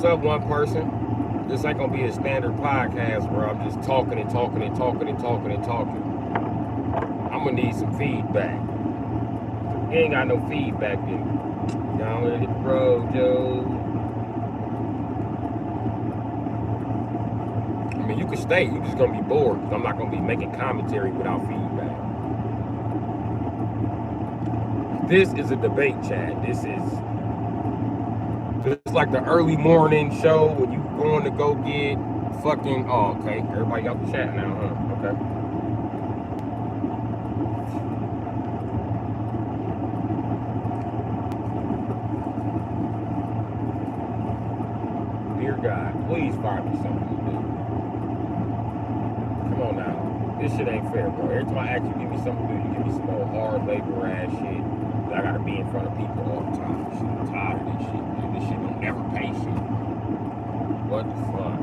What's up, one person? This ain't gonna be a standard podcast where I'm just talking and talking and talking and talking and talking. I'm gonna need some feedback. You ain't got no feedback, then y'all let it hit the road, Joe. I mean, you can stay. You're just gonna be bored because I'm not gonna be making commentary without feedback. This is a debate chat. This is like the early morning show when you going to go get fucking. Oh, okay. Everybody got the chat now, huh? Okay. Dear God, please find me something to do. Come on now. This shit ain't fair, bro. Every time I ask you to give me something to do, you give me some old hard labor ass shit. I gotta be in front of people all the time. Shit, I'm tired of this shit, man. This shit don't never pay shit. What the fuck?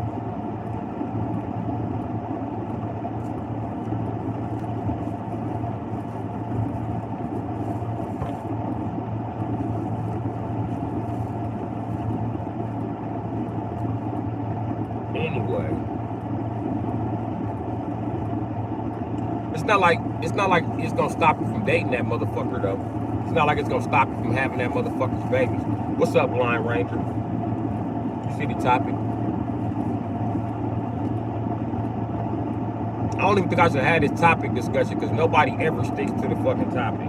Anyway, it's not like it's gonna stop you from dating that motherfucker though. It's not like it's gonna stop you from having that motherfucker's babies. What's up, Blind Ranger? You see the topic? I don't even think I should have this topic discussion because nobody ever sticks to the fucking topic.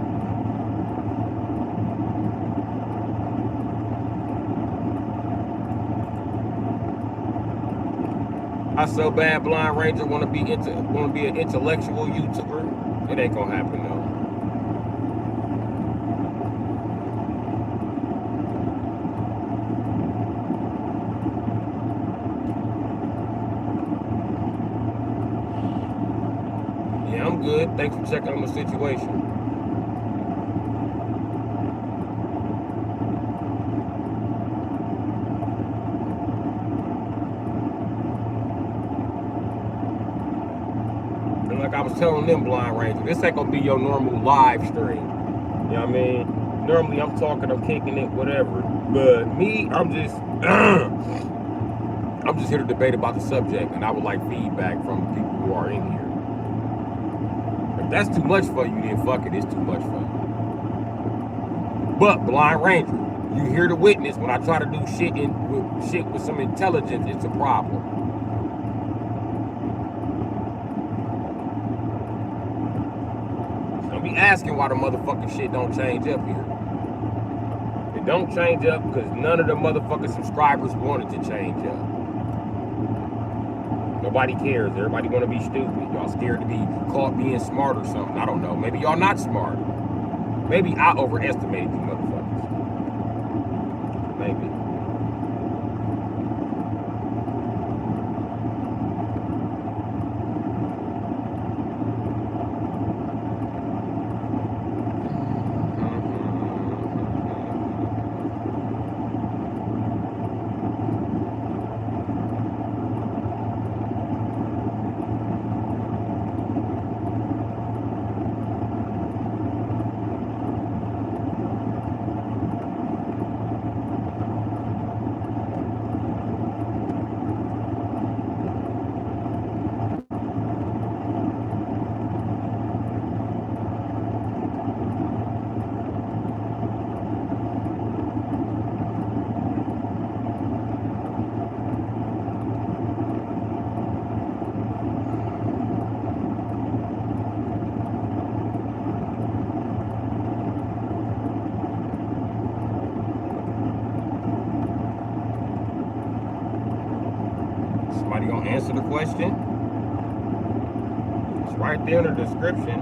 I so bad, Blind Ranger, want to be an intellectual YouTuber. It ain't gonna happen though. Yeah, I'm good. Thanks for checking on the situation. Like I was telling them, Blind Ranger, this ain't gonna be your normal live stream. You know what I mean? Normally I'm talking, I'm kicking it, whatever. But me, I'm just here to debate about the subject, and I would like feedback from the people who are in here. If that's too much for you, then fuck it, it's too much for you. But Blind Ranger, you hear the witness when I try to do shit with some intelligence, it's a problem. Be asking why the motherfucking shit don't change up here. It don't change up because none of the motherfucking subscribers wanted to change up. Nobody cares. Everybody want to be stupid. Y'all scared to be caught being smart or something. I don't know. Maybe y'all not smart. Maybe I overestimated you motherfuckers. Maybe. Somebody gonna answer the question? It's right there in the description.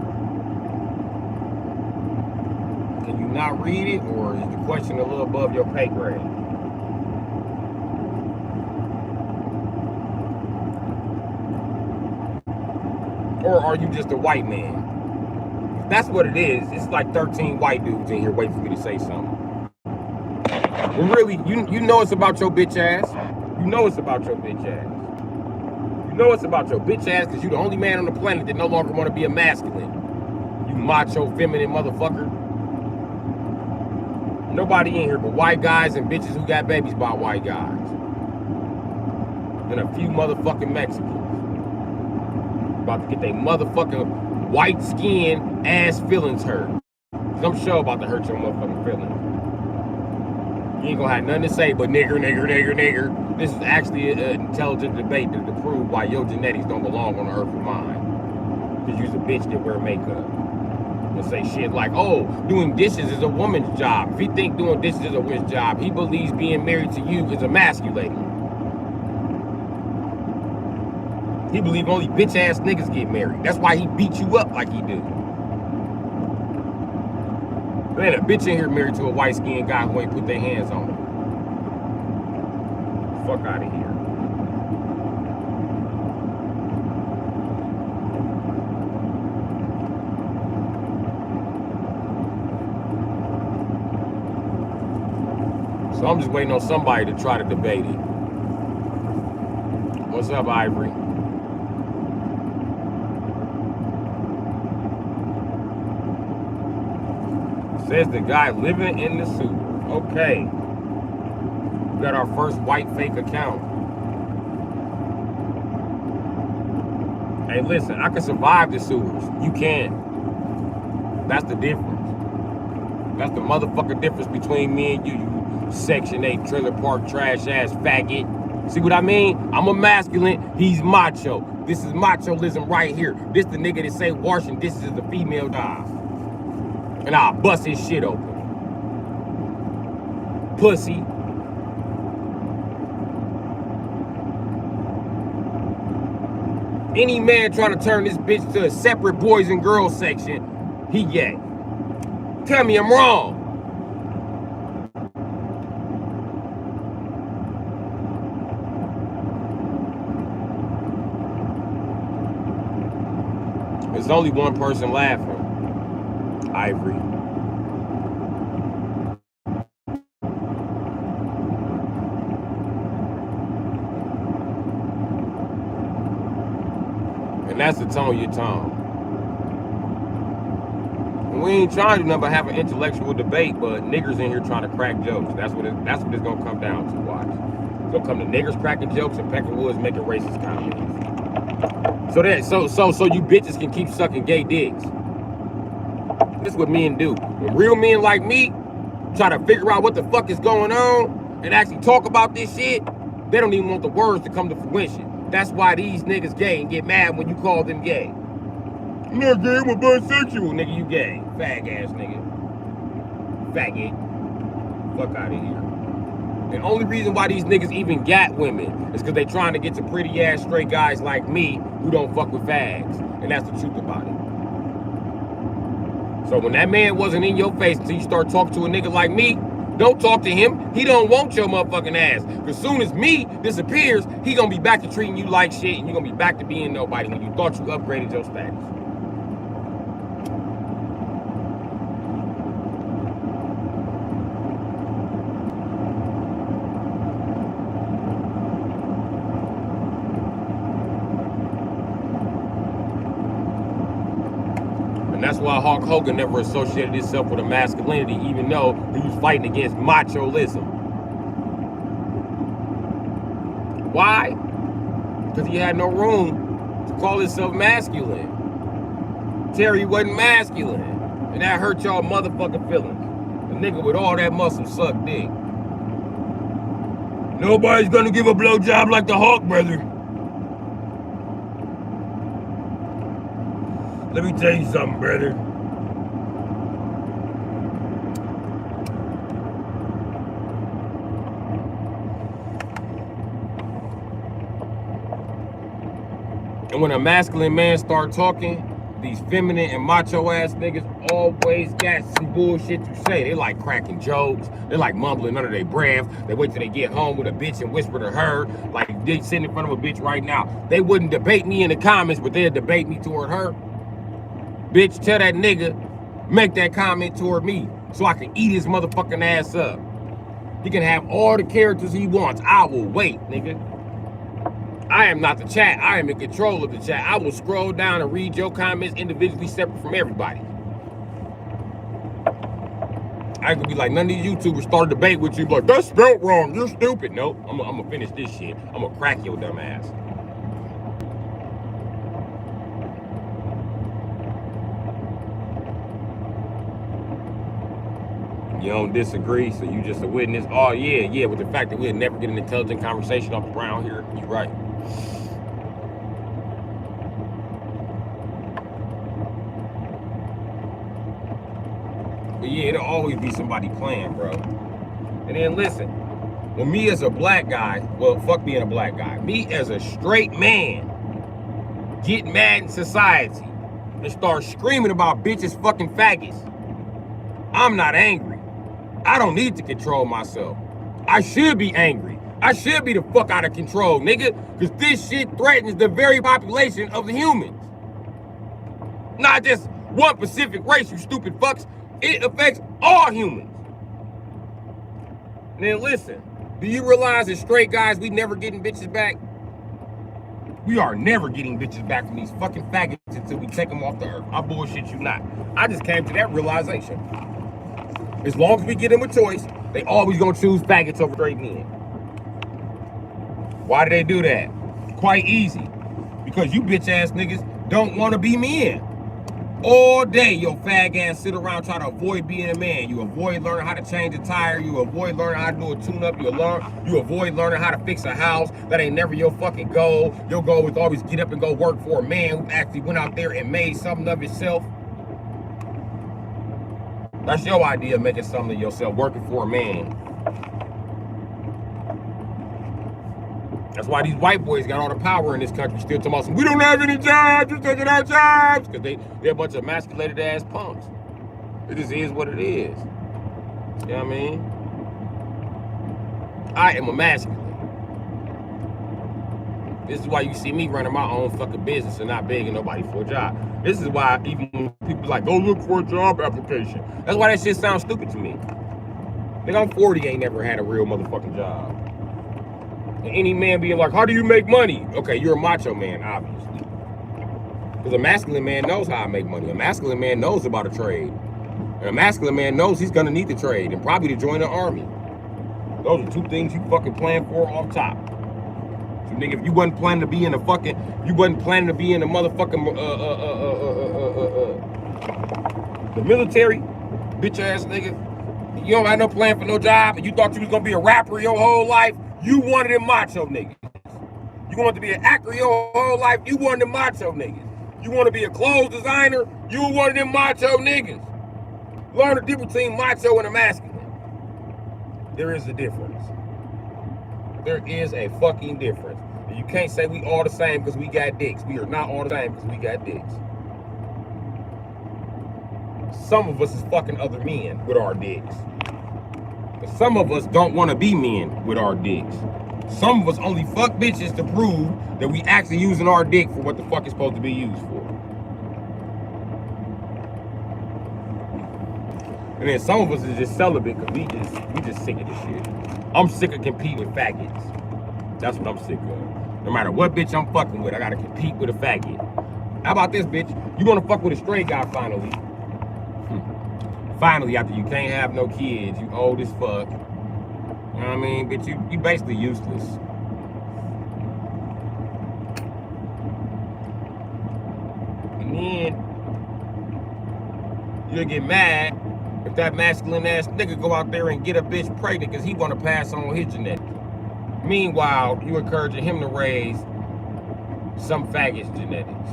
Can you not read it, or is the question a little above your pay grade? Or are you just a white man? If that's what it is. It's like 13 white dudes in here waiting for me to say something. And really, you know it's about your bitch ass. You know it's about your bitch ass. You know it's about your bitch ass because you're the only man on the planet that no longer want to be a masculine. You macho, feminine motherfucker. Nobody in here but white guys and bitches who got babies by white guys. and a few motherfucking Mexicans. About to get their motherfucking white skin ass feelings hurt. Cause I'm sure about to hurt your motherfucking feelings. You ain't gonna have nothing to say but nigger, nigger, nigger, nigger. This is actually an intelligent debate to prove why your genetics don't belong on the earth of mine. Cause you's a bitch that wear makeup. And say shit like, oh, doing dishes is a woman's job. If he think doing dishes is a woman's job, he believes being married to you is emasculating. He believe only bitch ass niggas get married. That's why he beat you up like he do. There ain't a bitch in here married to a white skinned guy who ain't put their hands on him. Fuck out of here. So I'm just waiting on somebody to try to debate it. What's up, Ivory? Says the guy living in the sewer. Okay. We got our first white fake account. Hey, listen, I can survive the sewers. You can't. That's the difference. That's the motherfucking difference between me and you, you Section 8 trailer park trash ass faggot. See what I mean? I'm a masculine, he's macho. This is machoism right here. This the nigga that say washing dishes is a female job. And I'll bust his shit open. Pussy. Any man trying to turn this bitch to a separate boys and girls section, he gay. Tell me I'm wrong. There's only one person laughing. Ivory. And that's the tone of your tone. And we ain't trying to do nothing but have an intellectual debate, but niggers in here trying to crack jokes. That's what it's gonna come down to, watch. It's gonna come to niggers cracking jokes and Peckerwoods making racist comments. So you bitches can keep sucking gay dicks. This is what men do. When real men like me try to figure out what the fuck is going on and actually talk about this shit, they don't even want the words to come to fruition. That's why these niggas gay and get mad when you call them gay. I'm not gay, I'm a bisexual. Nigga, you gay. Fag ass nigga. Faggot. Fuck out of here. The only reason why these niggas even got women is because they trying to get to pretty ass straight guys like me who don't fuck with fags. And that's the truth about it. So when that man wasn't in your face until you start talking to a nigga like me, don't talk to him. He don't want your motherfucking ass. Because as soon as me disappears, he gonna be back to treating you like shit and you gonna be back to being nobody when you thought you upgraded your status. And that's why Hulk Hogan never associated himself with a masculinity, even though he was fighting against machoism. Why? Because he had no room to call himself masculine. Terry wasn't masculine. And that hurt y'all motherfucking feelings. The nigga with all that muscle sucked dick. Nobody's gonna give a blowjob like the Hulk, brother. Let me tell you something, brother. And when a masculine man start talking, these feminine and macho ass niggas always got some bullshit to say. They like cracking jokes. They like mumbling under their breath. They wait till they get home with a bitch and whisper to her. Like they sitting in front of a bitch right now. They wouldn't debate me in the comments, but they'd debate me toward her. Bitch, tell that nigga, make that comment toward me so I can eat his motherfucking ass up. He can have all the characters he wants. I will wait, nigga. I am not the chat. I am in control of the chat. I will scroll down and read your comments individually separate from everybody. I ain't gonna be like, none of these YouTubers start a debate with you, like, that's spelled wrong, you're stupid. Nope, I'm gonna finish this shit. I'm gonna crack your dumb ass. You don't disagree, so you just a witness. Oh, yeah, with the fact that we'll never get an intelligent conversation off around here. You're right. But yeah, it'll always be somebody playing, bro. And then listen, when me as a black guy, well, fuck being a black guy, me as a straight man get mad in society and start screaming about bitches fucking faggots, I'm not angry. I don't need to control myself. I should be angry. I should be the fuck out of control, nigga, because this shit threatens the very population of the humans. Not just one specific race, you stupid fucks. It affects all humans. Now listen, do you realize as straight guys, we never getting bitches back? We are never getting bitches back from these fucking faggots until we take them off the earth. I bullshit you not. I just came to that realization. As long as we give them a choice, they always gonna choose faggots over straight men. Why do they do that? Quite easy. Because you bitch ass niggas don't want to be men. All day your fag ass sit around trying to avoid being a man. You avoid learning how to change a tire. You avoid learning how to do a tune-up. You avoid learning how to fix a house. That ain't never your fucking goal. Your goal is always get up and go work for a man who actually went out there and made something of himself. That's your idea of making something of yourself, working for a man. That's why these white boys got all the power in this country, still talking about some, we don't have any jobs, you're taking our jobs. Because they're a bunch of emasculated ass punks. It just is what it is. You know what I mean? I am emasculated. This is why you see me running my own fucking business and not begging nobody for a job. This is why even when people like, go look for a job application. That's why that shit sounds stupid to me. Nigga, I'm 40, ain't never had a real motherfucking job. And any man being like, how do you make money? Okay, you're a macho man, obviously. Because a masculine man knows how to make money. A masculine man knows about a trade. And a masculine man knows he's gonna need to trade and probably to join the army. Those are two things you fucking plan for off top. So nigga, if you wasn't planning to be in the fucking, motherfucking, the military, bitch ass nigga, you don't have no plan for no job, and you thought you was gonna be a rapper your whole life, you wanted them macho niggas. You wanted to be an actor your whole life, you wanted them macho niggas. You want to be a clothes designer, you wanted them macho niggas. Learn the difference between macho and a masculine. There is a difference. There is a fucking difference. And you can't say we all the same because we got dicks. We are not all the same because we got dicks. Some of us is fucking other men with our dicks. But some of us don't want to be men with our dicks. Some of us only fuck bitches to prove that we actually using our dick for what the fuck it's supposed to be used for. And then some of us is just celibate because we just sick of this shit. I'm sick of competing with faggots. That's what I'm sick of. No matter what bitch I'm fucking with, I gotta compete with a faggot. How about this, bitch? You wanna fuck with a straight guy finally. Finally, after you can't have no kids, you old as fuck. You know what I mean? Bitch, you basically useless. And then you'll get mad if that masculine ass nigga go out there and get a bitch pregnant because he want to pass on his genetics. Meanwhile, you encouraging him to raise some faggot's genetics.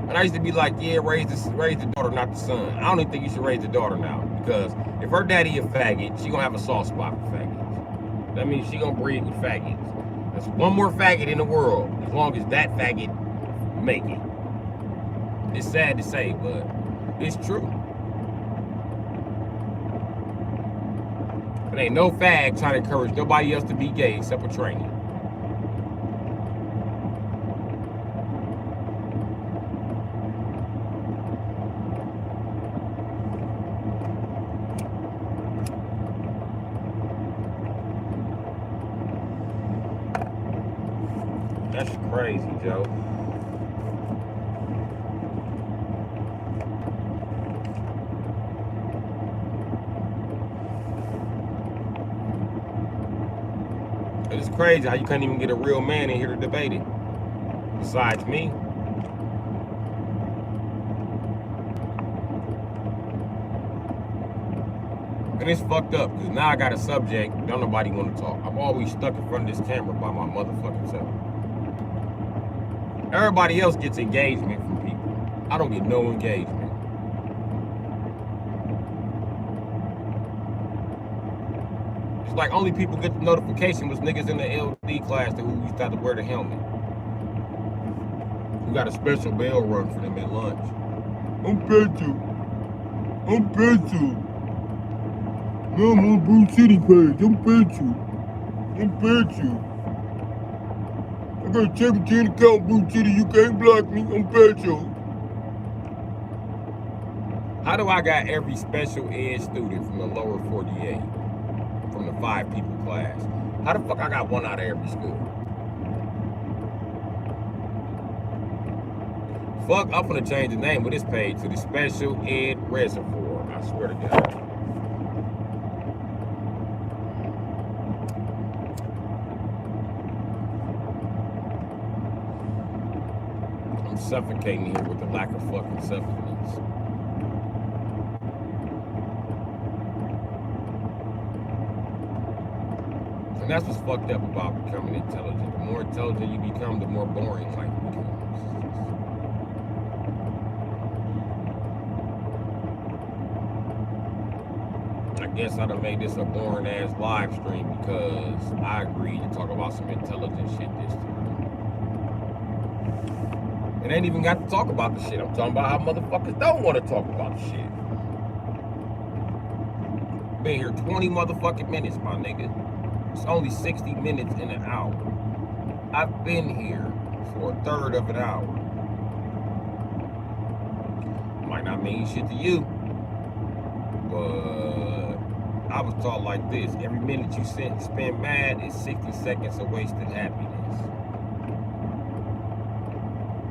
And I used to be like, yeah, raise the daughter, not the son. I don't even think you should raise the daughter now, because if her daddy a faggot, she gonna have a soft spot for faggots. That means she gonna breed with faggots. There's one more faggot in the world, as long as that faggot make it. It's sad to say, but it's true. But ain't no fag trying to encourage nobody else to be gay except for training. That's crazy, Joe. It's crazy how you couldn't even get a real man in here to debate it. Besides me. And it's fucked up, because now I got a subject, don't nobody want to talk. I'm always stuck in front of this camera by my motherfucking self. Everybody else gets engagement from people. I don't get no engagement. It's like only people get the notification was niggas in the LD class that who used to have to wear the helmet. We got a special bell run for them at lunch. I'm pencil. No, I'm on Blue City page. I'm pencil. I got a 17 account, Blue City. You can't block me. I'm pencil. How do I got every special ed student from the lower 48? From the 5 people class? How the fuck I got one out of every school? Fuck, I'm gonna change the name of this page to the Special Ed Reservoir. I swear to God. I'm suffocating here with the lack of fucking supplements. And that's what's fucked up about becoming intelligent. The more intelligent you become, the more boring life becomes. I guess I done made this a boring ass live stream because I agreed to talk about some intelligent shit this time. It ain't even got to talk about the shit. I'm talking about how motherfuckers don't want to talk about the shit. Been here 20 motherfucking minutes, my nigga. It's only 60 minutes in an hour. I've been here for a third of an hour. Might not mean shit to you, but I was taught like this. Every minute you spend mad is 60 seconds of wasted happiness.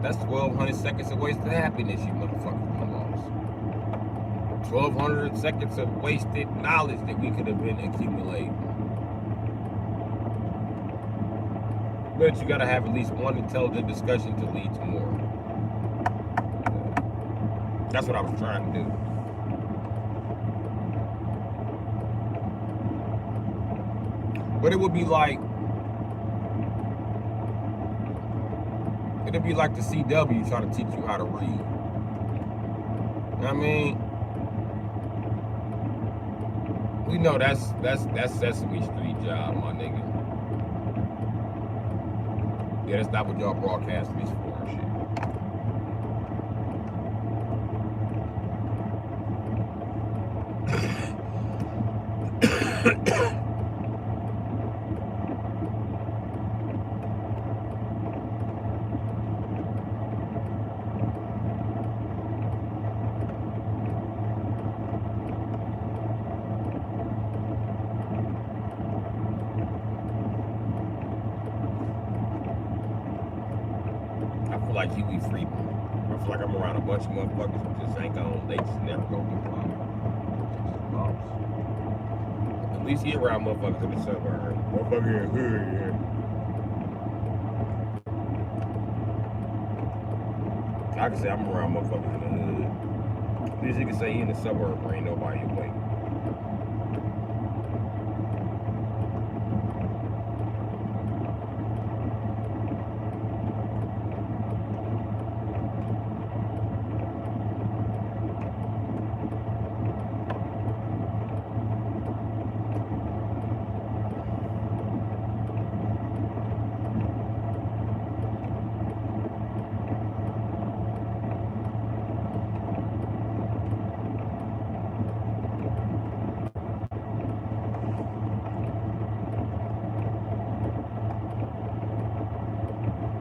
That's 1,200 seconds of wasted happiness, you motherfuckers lost. 1,200 seconds of wasted knowledge that we could have been accumulating. But you gotta have at least one intelligent discussion to lead to more. That's what I was trying to do. But it would be like, it'd be like the CW trying to teach you how to read. You know what I mean? We know that's Sesame Street job, my nigga. Yeah, that's not what y'all broadcast this for and shit. Like Huey Freeman. I feel like I'm around a bunch of motherfuckers who just ain't gonna, they just never gonna be boss. At least he around motherfuckers in the suburbs. Motherfucker in the hood, yeah. I can say I'm around motherfuckers in the hood. At least you can say he in the suburbs where ain't nobody awake.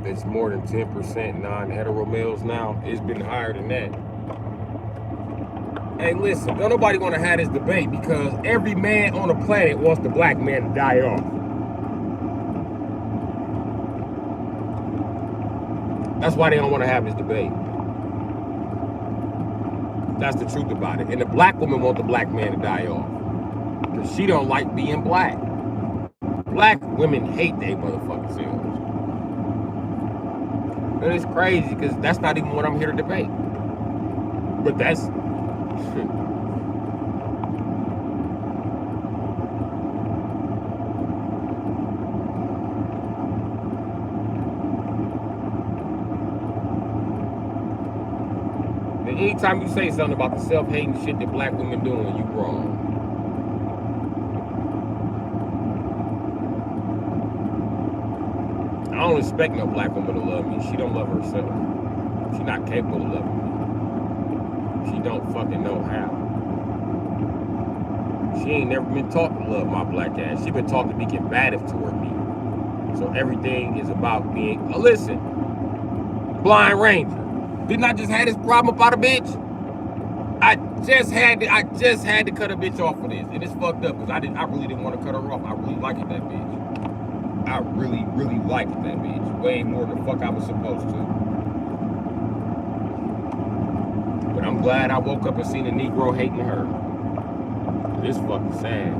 It's more than 10% non-hetero males now. It's been higher than that. Hey, listen, don't nobody want to have this debate because every man on the planet wants the black man to die off. That's why they don't want to have this debate. That's the truth about it. And the black woman wants the black man to die off because she don't like being black. Black women hate their motherfucking selves. And it's crazy because that's not even what I'm here to debate. But that's anytime you say something about the self-hating shit that black women doing, you wrong. I don't expect no black woman to love me. She don't love herself. She's not capable of loving me. She don't fucking know how. She ain't never been taught to love my black ass. She been taught to be combative toward me. So everything is about being, listen, Blind Ranger. Didn't I just have this problem about a bitch? I just had to cut a bitch off for this. And it's fucked up because I really didn't want to cut her off. I really liked that bitch. I really, really liked that bitch. Way more than the fuck I was supposed to. But I'm glad I woke up and seen a Negro hating her. It's fucking sad.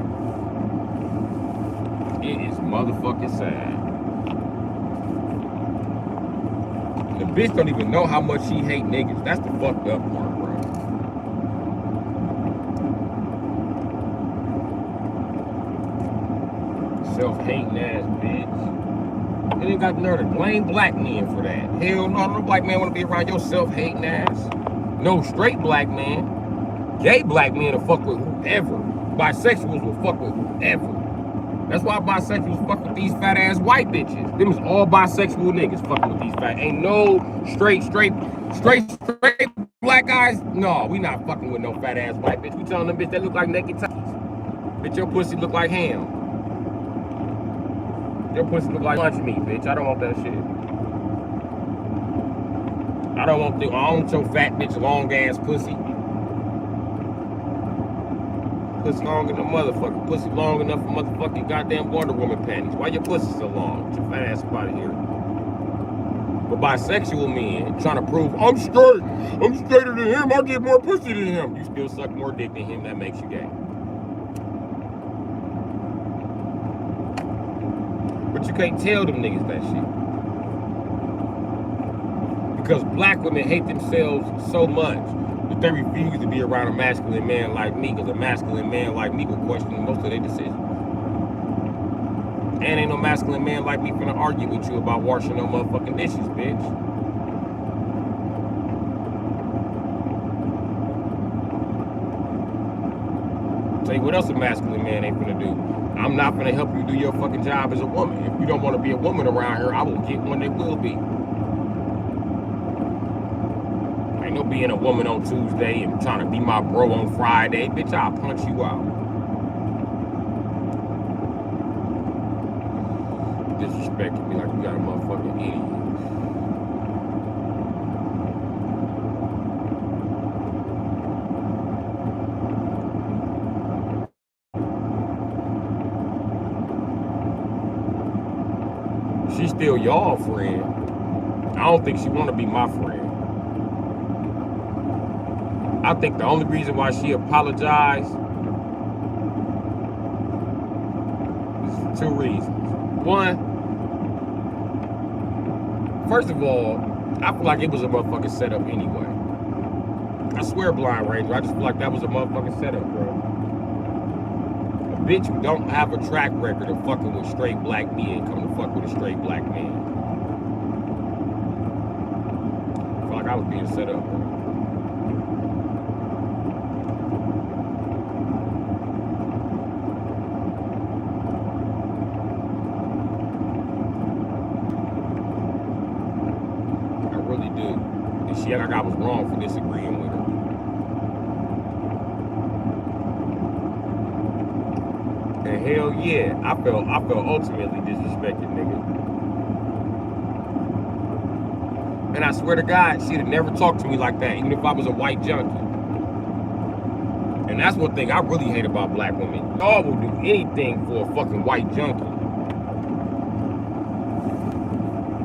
It is motherfucking sad. The bitch don't even know how much she hate niggas. That's the fucked up part, bro. Self-hating ass bitch. You ain't got the nerve to blame black men for that. Hell no, no black man want to be around your self-hating ass. No straight black man. Gay black men will fuck with whoever. Bisexuals will fuck with whoever. That's why bisexuals fuck with these fat ass white bitches. Them is all bisexual niggas fucking with these fat. Ain't no straight black guys. No, we not fucking with no fat ass white bitch. We telling them bitch that look like naked titties. Bitch, your pussy look like ham. Your pussy look like lunch meat, bitch. I don't want that shit. I don't want your fat bitch long ass pussy. Pussy long enough, motherfucker. Pussy long enough for motherfucking goddamn Wonder Woman panties. Why your pussy so long? Get your fat ass up out of here. But bisexual men trying to prove, I'm straight. I'm straighter than him. I get more pussy than him. You still suck more dick than him. That makes you gay. But you can't tell them niggas that shit. Because black women hate themselves so much that they refuse to be around a masculine man like me, because a masculine man like me will question most of their decisions. And ain't no masculine man like me finna argue with you about washing no motherfucking dishes, bitch. Tell you what else a masculine man ain't finna do. I'm not finna help you do your fucking job as a woman. If you don't want to be a woman around here, I will get one that will be. No being a woman on Tuesday and trying to be my bro on Friday. Bitch, I'll punch you out. Disrespecting me like you got a motherfucking idiot. She's still y'all friend. I don't think she want to be my friend. I think the only reason why she apologized is for two reasons. One, first of all, I feel like it was a motherfucking setup anyway. I swear, Blind Ranger, I just feel like that was a motherfucking setup, bro. A bitch who don't have a track record of fucking with straight black men come to fuck with a straight black man. I feel like I was being set up, bro. She act like I was wrong for disagreeing with her. And hell yeah, I felt ultimately disrespected, nigga. And I swear to God, she'd have never talked to me like that, even if I was a white junkie. And that's one thing I really hate about black women. Y'all will do anything for a fucking white junkie.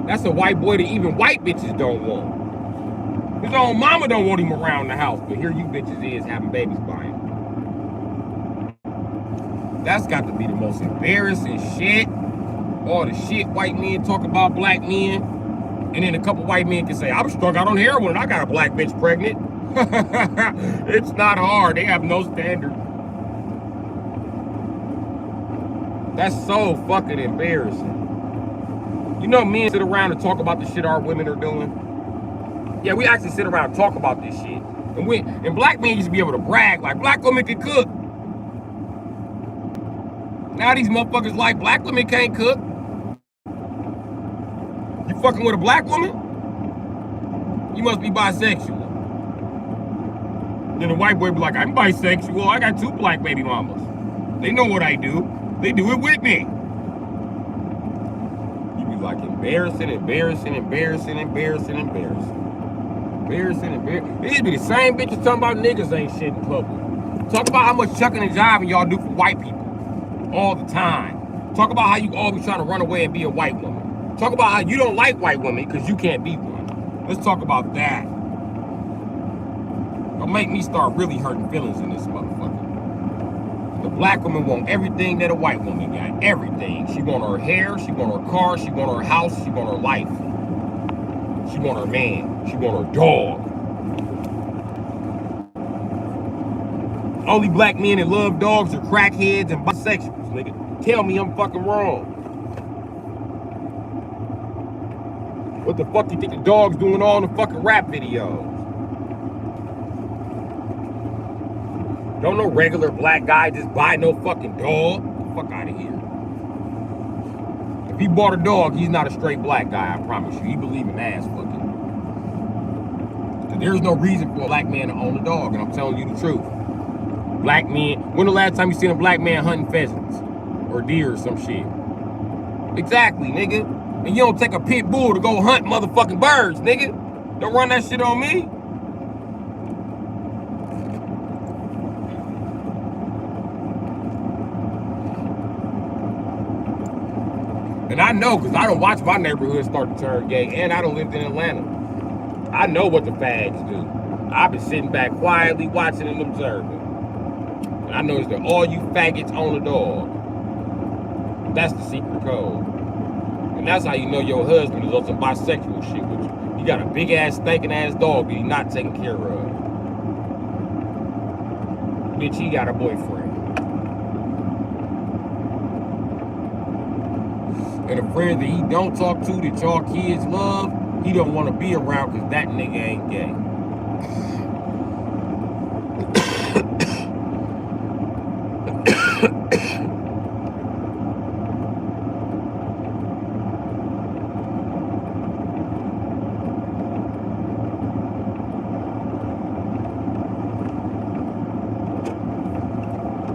That's a white boy that even white bitches don't want. His own mama don't want him around the house, but here you bitches is having babies by him. That's got to be the most embarrassing shit. All the shit white men talk about black men. And then a couple white men can say, I was struck out on heroin and I got a black bitch pregnant. It's not hard. They have no standard. That's so fucking embarrassing. You know, men sit around and talk about the shit our women are doing. Yeah, we actually sit around and talk about this shit. And black men used to be able to brag like black women can cook. Now these motherfuckers like black women can't cook. You fucking with a black woman? You must be bisexual. Then the white boy be like, I'm bisexual. I got 2 black baby mamas. They know what I do. They do it with me. You be like embarrassing. These be the same bitches talking about niggas ain't shit in public. Talk about how much chucking and jiving y'all do for white people all the time. Talk about how you always trying to run away and be a white woman. Talk about how you don't like white women because you can't be one. Let's talk about that. Don't make me start really hurting feelings in this motherfucker. The black woman want everything that a white woman got. Everything. She want her hair, she want her car, she want her house, she want her life. She want her man, she want her dog. Only black men that love dogs are crackheads and bisexuals, nigga. Tell me I'm fucking wrong. What the fuck you think the dog's doing all in the fucking rap videos? Don't no regular black guy just buy no fucking dog. Get the fuck out of here. If he bought a dog, he's not a straight black guy, I promise you. He believe in ass fucking. There's no reason for a black man to own a dog, and I'm telling you the truth. Black men, when the last time you seen a black man hunting pheasants? Or deer or some shit? Exactly, nigga. And you don't take a pit bull to go hunt motherfucking birds, nigga. Don't run that shit on me. And I know, because I don't watch my neighborhood start to turn gay, and I don't live in Atlanta. I know what the fags do. I've been sitting back quietly watching and observing. And I noticed that all you faggots own a dog. That's the secret code. And that's how you know your husband is on some bisexual shit with you. You got a big ass stinking ass dog that he's not taking care of. Bitch, he got a boyfriend. And a friend that he don't talk to that y'all kids love, he don't want to be around because that nigga ain't gay.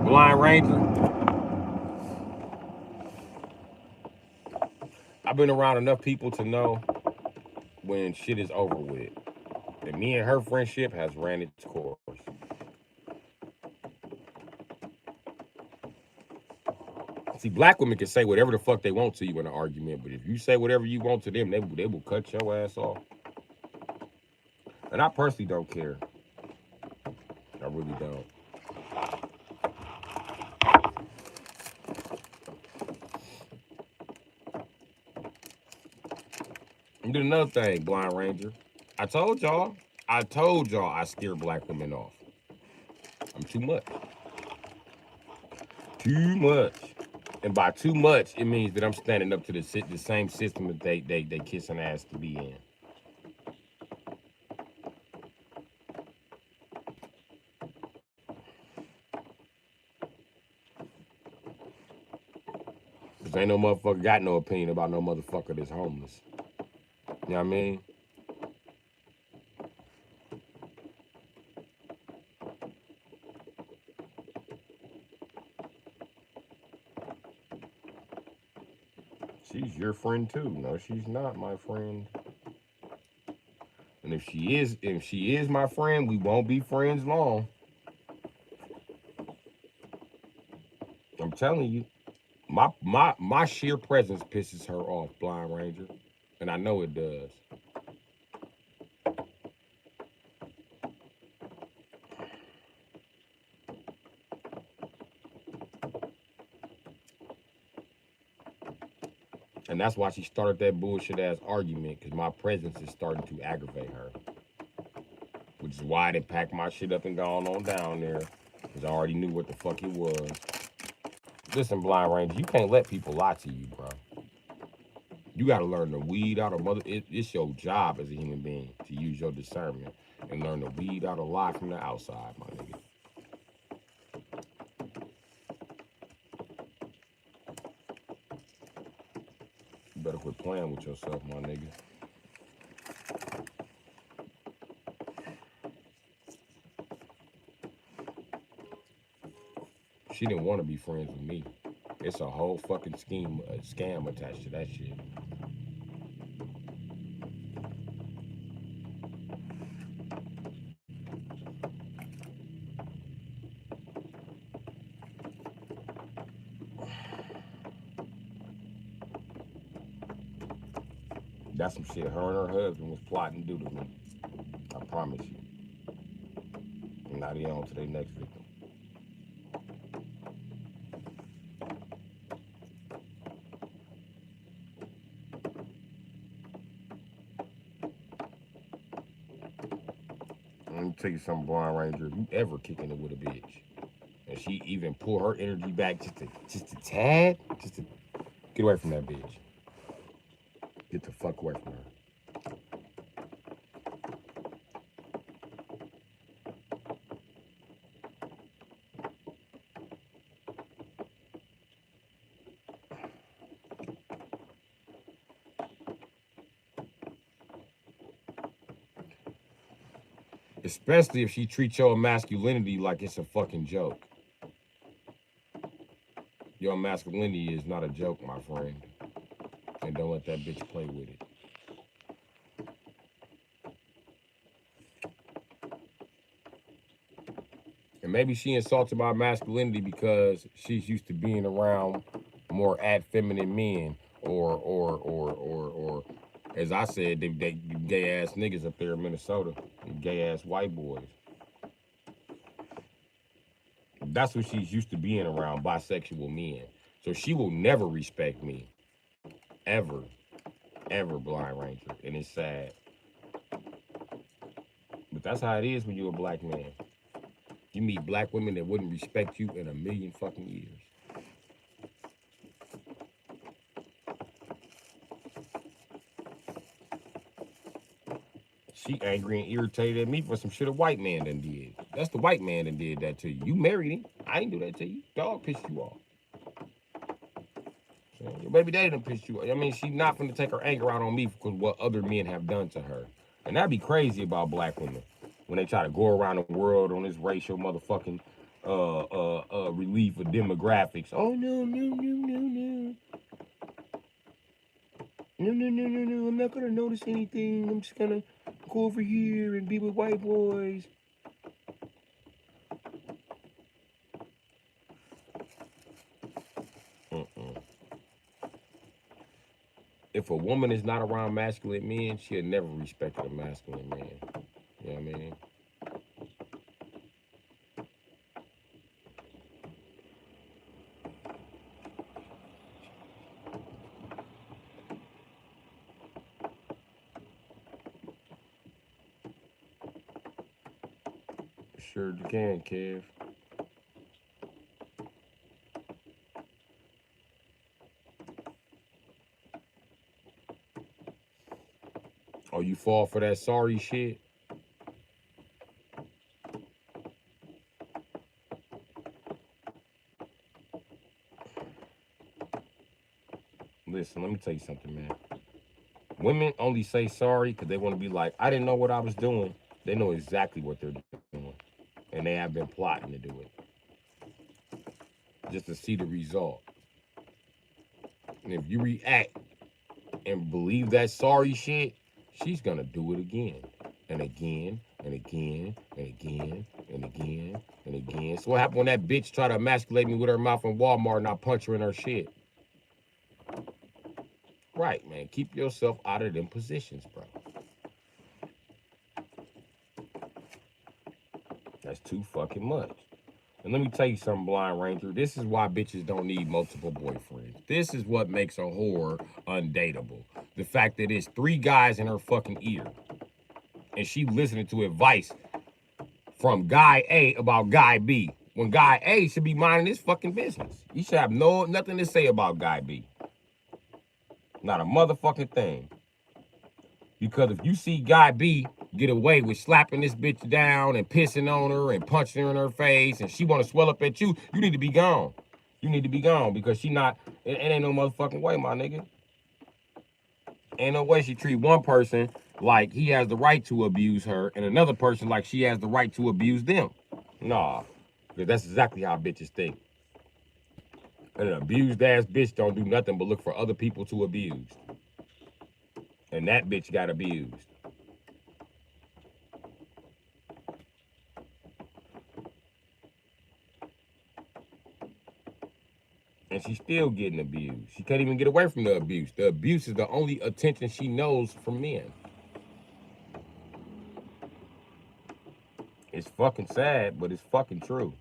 Blind Ranger. I've been around enough people to know when shit is over with. And me and her friendship has ran its course. See, black women can say whatever the fuck they want to you in an argument, but if you say whatever you want to them, they will cut your ass off. And I personally don't care. I really don't. And then another thing, Blind Ranger. I told y'all I scare black women off. I'm too much. Too much. And by too much, it means that I'm standing up to the same system that they kissing ass to be in. Cause ain't no motherfucker got no opinion about no motherfucker that's homeless. You know what I mean? She's your friend too. No, she's not my friend. And if she is my friend, we won't be friends long. I'm telling you. My sheer presence pisses her off, Blind Ranger. And I know it does. And that's why she started that bullshit ass argument, because my presence is starting to aggravate her. Which is why I didn't pack my shit up and gone on down there, because I already knew what the fuck it was. Listen, Blind Ranger, you can't let people lie to you, bro. You got to learn to weed out a mother. It's your job as a human being to use your discernment and learn to weed out a lie from the outside, my nigga. You better quit playing with yourself, my nigga. She didn't want to be friends with me. It's a whole fucking scam attached to that shit. That's some shit her and her husband was plotting to do to me. I promise you. And now they on to their next victim. Let me tell you something, Blind Ranger. If you ever kicking it with a bitch, and she even pull her energy back just a tad, just to get away from that bitch. Get the fuck away from her. Especially if she treats your masculinity like it's a fucking joke. Your masculinity is not a joke, my friend. And don't let that bitch play with it. And maybe she insulted my masculinity because she's used to being around more feminine men or as I said, they gay ass niggas up there in Minnesota, gay ass white boys. That's what she's used to being around, bisexual men. So she will never respect me. Ever. Ever, Blind Ranger. And it's sad. But that's how it is when you're a black man. You meet black women that wouldn't respect you in a million fucking years. She angry and irritated at me for some shit a white man done did. That's the white man that did that to you. You married him. I ain't do that to you. Dog pissed you off. So your baby daddy done pissed you off. I mean, she not finna take her anger out on me because what other men have done to her. And that'd be crazy about black women when they try to go around the world on this racial motherfucking relief of demographics. Oh no, no, no, no, no. No, no, no, no, no. I'm not gonna notice anything. I'm just gonna go over here and be with white boys. Mm-mm. If a woman is not around masculine men, she'll never respect a masculine man. You know what I mean? Sure you can, Kev. Oh, you fall for that sorry shit? Listen, let me tell you something, man. Women only say sorry because they want to be like, I didn't know what I was doing. They know exactly what they're doing. And they have been plotting to do it. Just to see the result. And if you react and believe that sorry shit, she's gonna do it again. And again, and again, and again, and again, and again. So what happened when that bitch tried to emasculate me with her mouth in Walmart and I punch her in her shit? Right, man. Keep yourself out of them positions, bro. That's too fucking much. And let me tell you something, Blind Ranger. This is why bitches don't need multiple boyfriends. This is what makes a whore undateable. The fact that it's 3 guys in her fucking ear. And she listening to advice from guy A about guy B. When guy A should be minding his fucking business. You should have nothing to say about guy B. Not a motherfucking thing. Because if you see guy B get away with slapping this bitch down and pissing on her and punching her in her face and she want to swell up at you, you need to be gone. You need to be gone because she not, it ain't no motherfucking way, my nigga. Ain't no way she treat one person like he has the right to abuse her and another person like she has the right to abuse them. Nah, because that's exactly how bitches think. An abused ass bitch don't do nothing but look for other people to abuse. And that bitch got abused. And she's still getting abused. She can't even get away from the abuse. The abuse is the only attention she knows from men. It's fucking sad, but it's fucking true.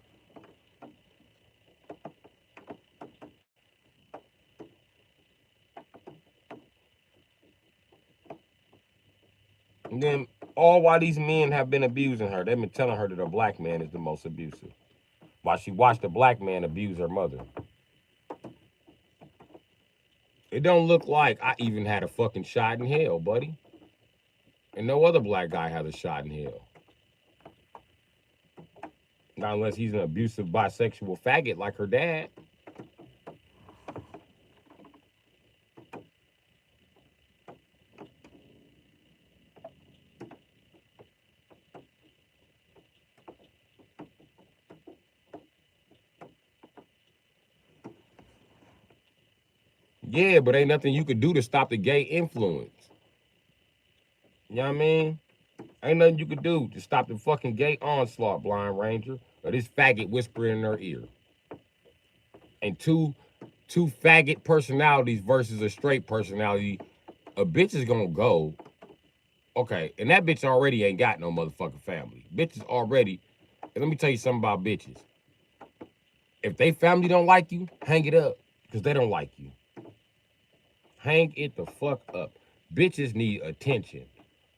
And then all while these men have been abusing her, they've been telling her that a black man is the most abusive. While she watched a black man abuse her mother. It don't look like I even had a fucking shot in hell, buddy. And no other black guy has a shot in hell. Not unless he's an abusive bisexual faggot like her dad. Yeah, but ain't nothing you could do to stop the gay influence. You know what I mean? Ain't nothing you could do to stop the fucking gay onslaught, Blind Ranger, or this faggot whispering in her ear. And two faggot personalities versus a straight personality, a bitch is gonna go. Okay, and that bitch already ain't got no motherfucking family. Bitches already, and let me tell you something about bitches. If they family don't like you, hang it up. Because they don't like you. Hang it the fuck up. Bitches need attention.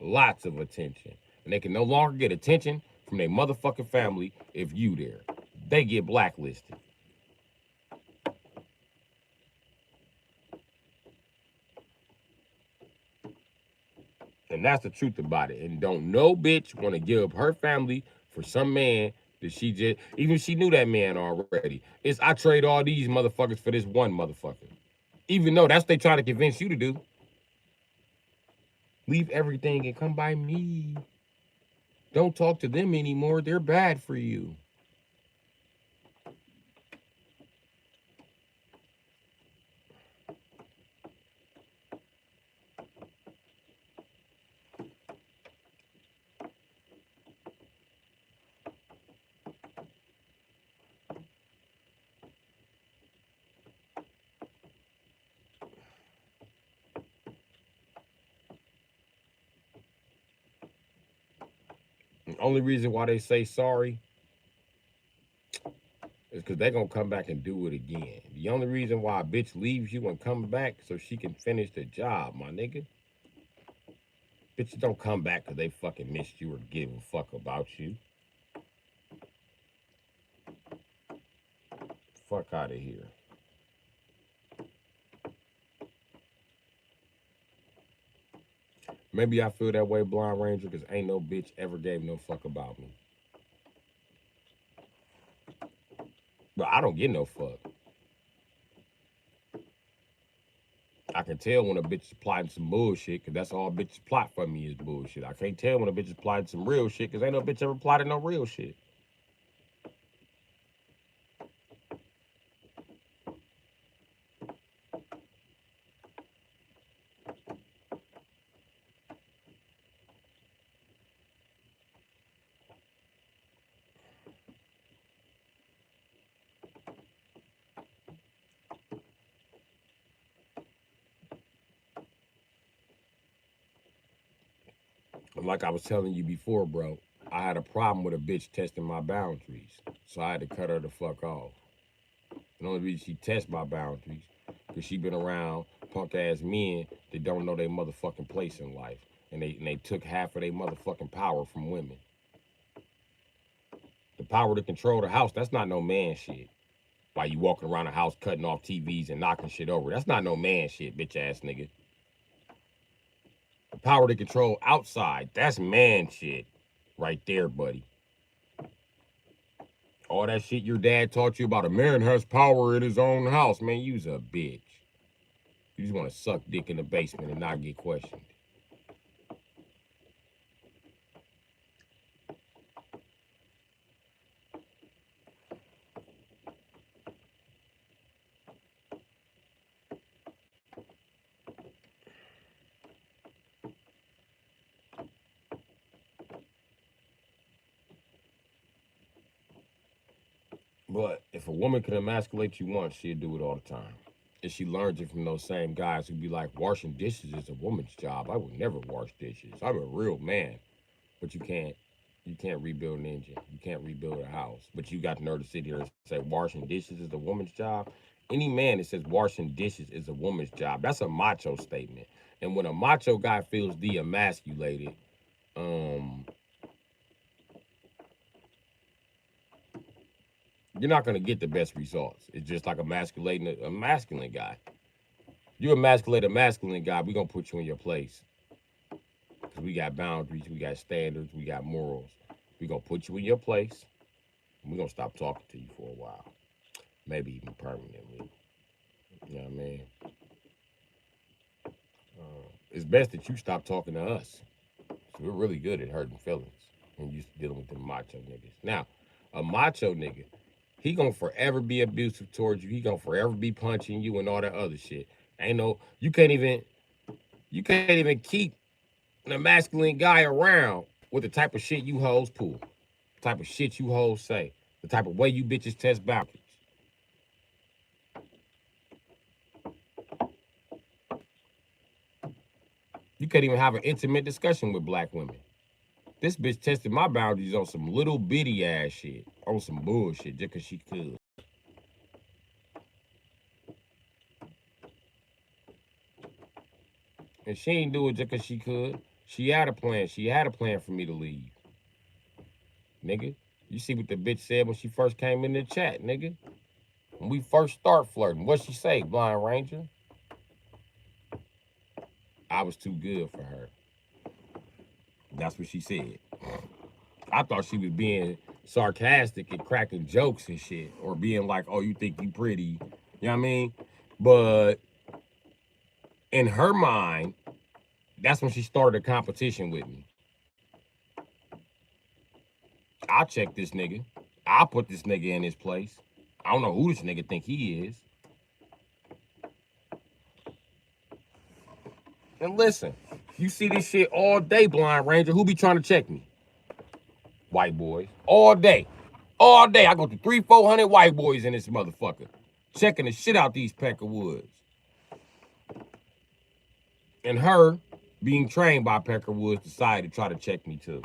Lots of attention. And they can no longer get attention from their motherfucking family if you there. They get blacklisted. And that's the truth about it. And don't no bitch want to give up her family for some man that she just, even she knew that man already. It's I trade all these motherfuckers for this one motherfucker. Even though that's what they try to convince you to do. Leave everything and come by me. Don't talk to them anymore. They're bad for you. The only reason why they say sorry is because they're going to come back and do it again. The only reason why a bitch leaves you and comes back so she can finish the job, my nigga. Bitches don't come back because they fucking missed you or give a fuck about you. Fuck out of here. Maybe I feel that way, Blind Ranger, because ain't no bitch ever gave no fuck about me. But I don't get no fuck. I can tell when a bitch is plotting some bullshit, because that's all bitches plot for me is bullshit. I can't tell when a bitch is plotting some real shit, because ain't no bitch ever plotted no real shit. Like I was telling you before, bro, I had a problem with a bitch testing my boundaries. So I had to cut her the fuck off. The only reason she tests my boundaries because she been around punk ass men that don't know their motherfucking place in life. And they took half of their motherfucking power from women. The power to control the house, that's not no man shit. While you walking around the house cutting off TVs and knocking shit over. That's not no man shit, bitch ass nigga. The power to control outside, that's man shit. Right there, buddy. All that shit your dad taught you about a man has power in his own house, man, you's a bitch. You just want to suck dick in the basement and not get questioned. But if a woman can emasculate you once, she'll do it all the time. And she learns it from those same guys who be like, washing dishes is a woman's job. I would never wash dishes. I'm a real man. But you can't rebuild an engine. You can't rebuild a house. But you got the nerve to sit here and say washing dishes is a woman's job. Any man that says washing dishes is a woman's job, that's a macho statement. And when a macho guy feels de-emasculated, you're not gonna get the best results. It's just like emasculating a masculine guy. You emasculate a masculine guy, we're gonna put you in your place. Because we got boundaries, we got standards, we got morals. We're gonna put you in your place, and we're gonna stop talking to you for a while. Maybe even permanently. You know what I mean? It's best that you stop talking to us. So we're really good at hurting feelings and used to dealing with the macho niggas. Now, a macho nigga, he gonna forever be abusive towards you. He gonna forever be punching you and all that other shit. Ain't no, you can't even keep an masculine guy around with the type of shit you hoes pull, the type of shit you hoes say, the type of way you bitches test boundaries. You can't even have an intimate discussion with black women. This bitch tested my boundaries on some little bitty ass shit, on some bullshit, just cause she could. And she ain't do it just cause she could. She had a plan. She had a plan for me to leave. Nigga. You see what the bitch said when she first came in the chat, nigga. When we first start flirting, what she say, Blind Ranger? I was too good for her. That's what she said. I thought she was being sarcastic and cracking jokes and shit, or being like, "Oh, you think you pretty?" You know what I mean? But in her mind, that's when she started a competition with me. I'll check this nigga. I'll put this nigga in his place. I don't know who this nigga think he is. And listen, you see this shit all day, Blind Ranger. Who be trying to check me? White boys. All day. All day. I go through 300-400 white boys in this motherfucker. Checking the shit out these pecker woods. And her, being trained by Pecker Woods, decided to try to check me too.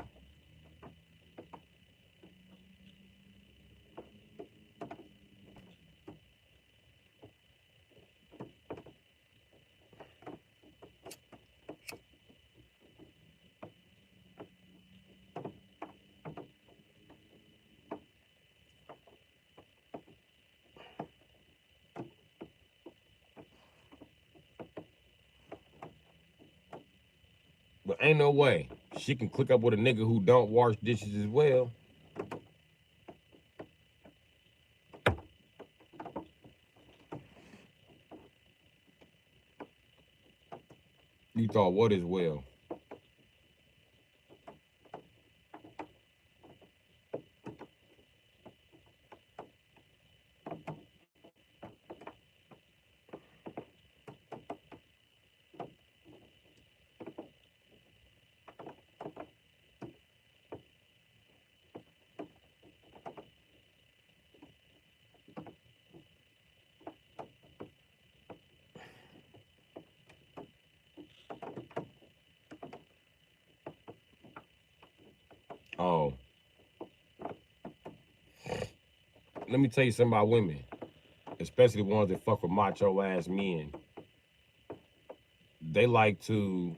But ain't no way she can click up with a nigga who don't wash dishes as well. You thought what as well? let me tell you something about women, especially the ones that fuck with macho ass men. They like to,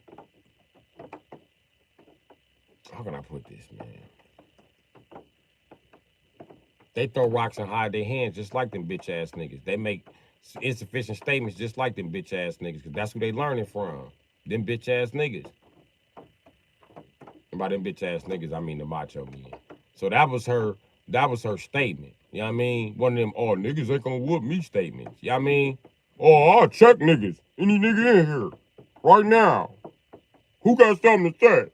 how can I put this, man? They throw rocks and hide their hands just like them bitch ass niggas. They make insufficient statements just like them bitch ass niggas, because that's who they learning from. Them bitch ass niggas. And by them bitch ass niggas, I mean the macho men. So that was her statement. You know what I mean? One of them, oh, niggas ain't gonna whoop me statements. You know what I mean? Oh, I'll check niggas. Any nigga in here. Right now. Who got something to say?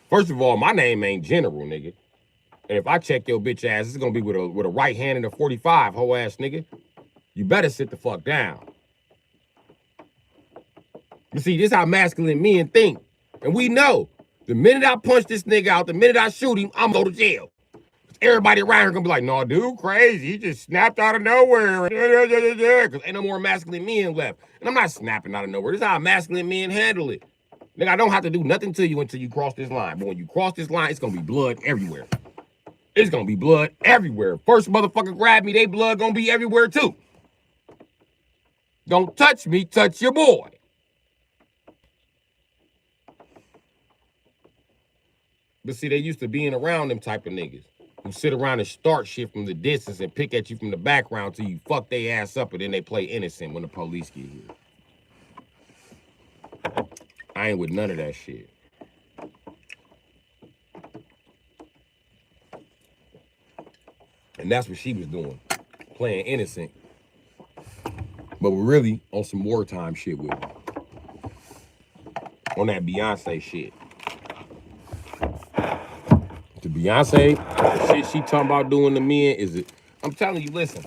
First of all, my name ain't General, nigga. And if I check your bitch ass, it's gonna be with a right hand and a 45, hoe ass nigga. You better sit the fuck down. You see, this is how masculine men think. And we know, the minute I punch this nigga out, the minute I shoot him, I'm gonna go to jail. Everybody around here gonna be like, no, dude, crazy. He just snapped out of nowhere. Because ain't no more masculine men left. And I'm not snapping out of nowhere. This is how masculine men handle it. Nigga, I don't have to do nothing to you until you cross this line. But when you cross this line, it's gonna be blood everywhere. It's gonna be blood everywhere. First motherfucker grab me, they blood gonna be everywhere too. Don't touch me, touch your boy. But see, they used to being around them type of niggas who sit around and start shit from the distance and pick at you from the background till you fuck their ass up, and then they play innocent when the police get here. I ain't with none of that shit. And that's what she was doing, playing innocent. But we're really on some wartime shit with her. On that Beyonce shit. The Beyonce shit she talking about doing to men is it? I'm telling you, listen.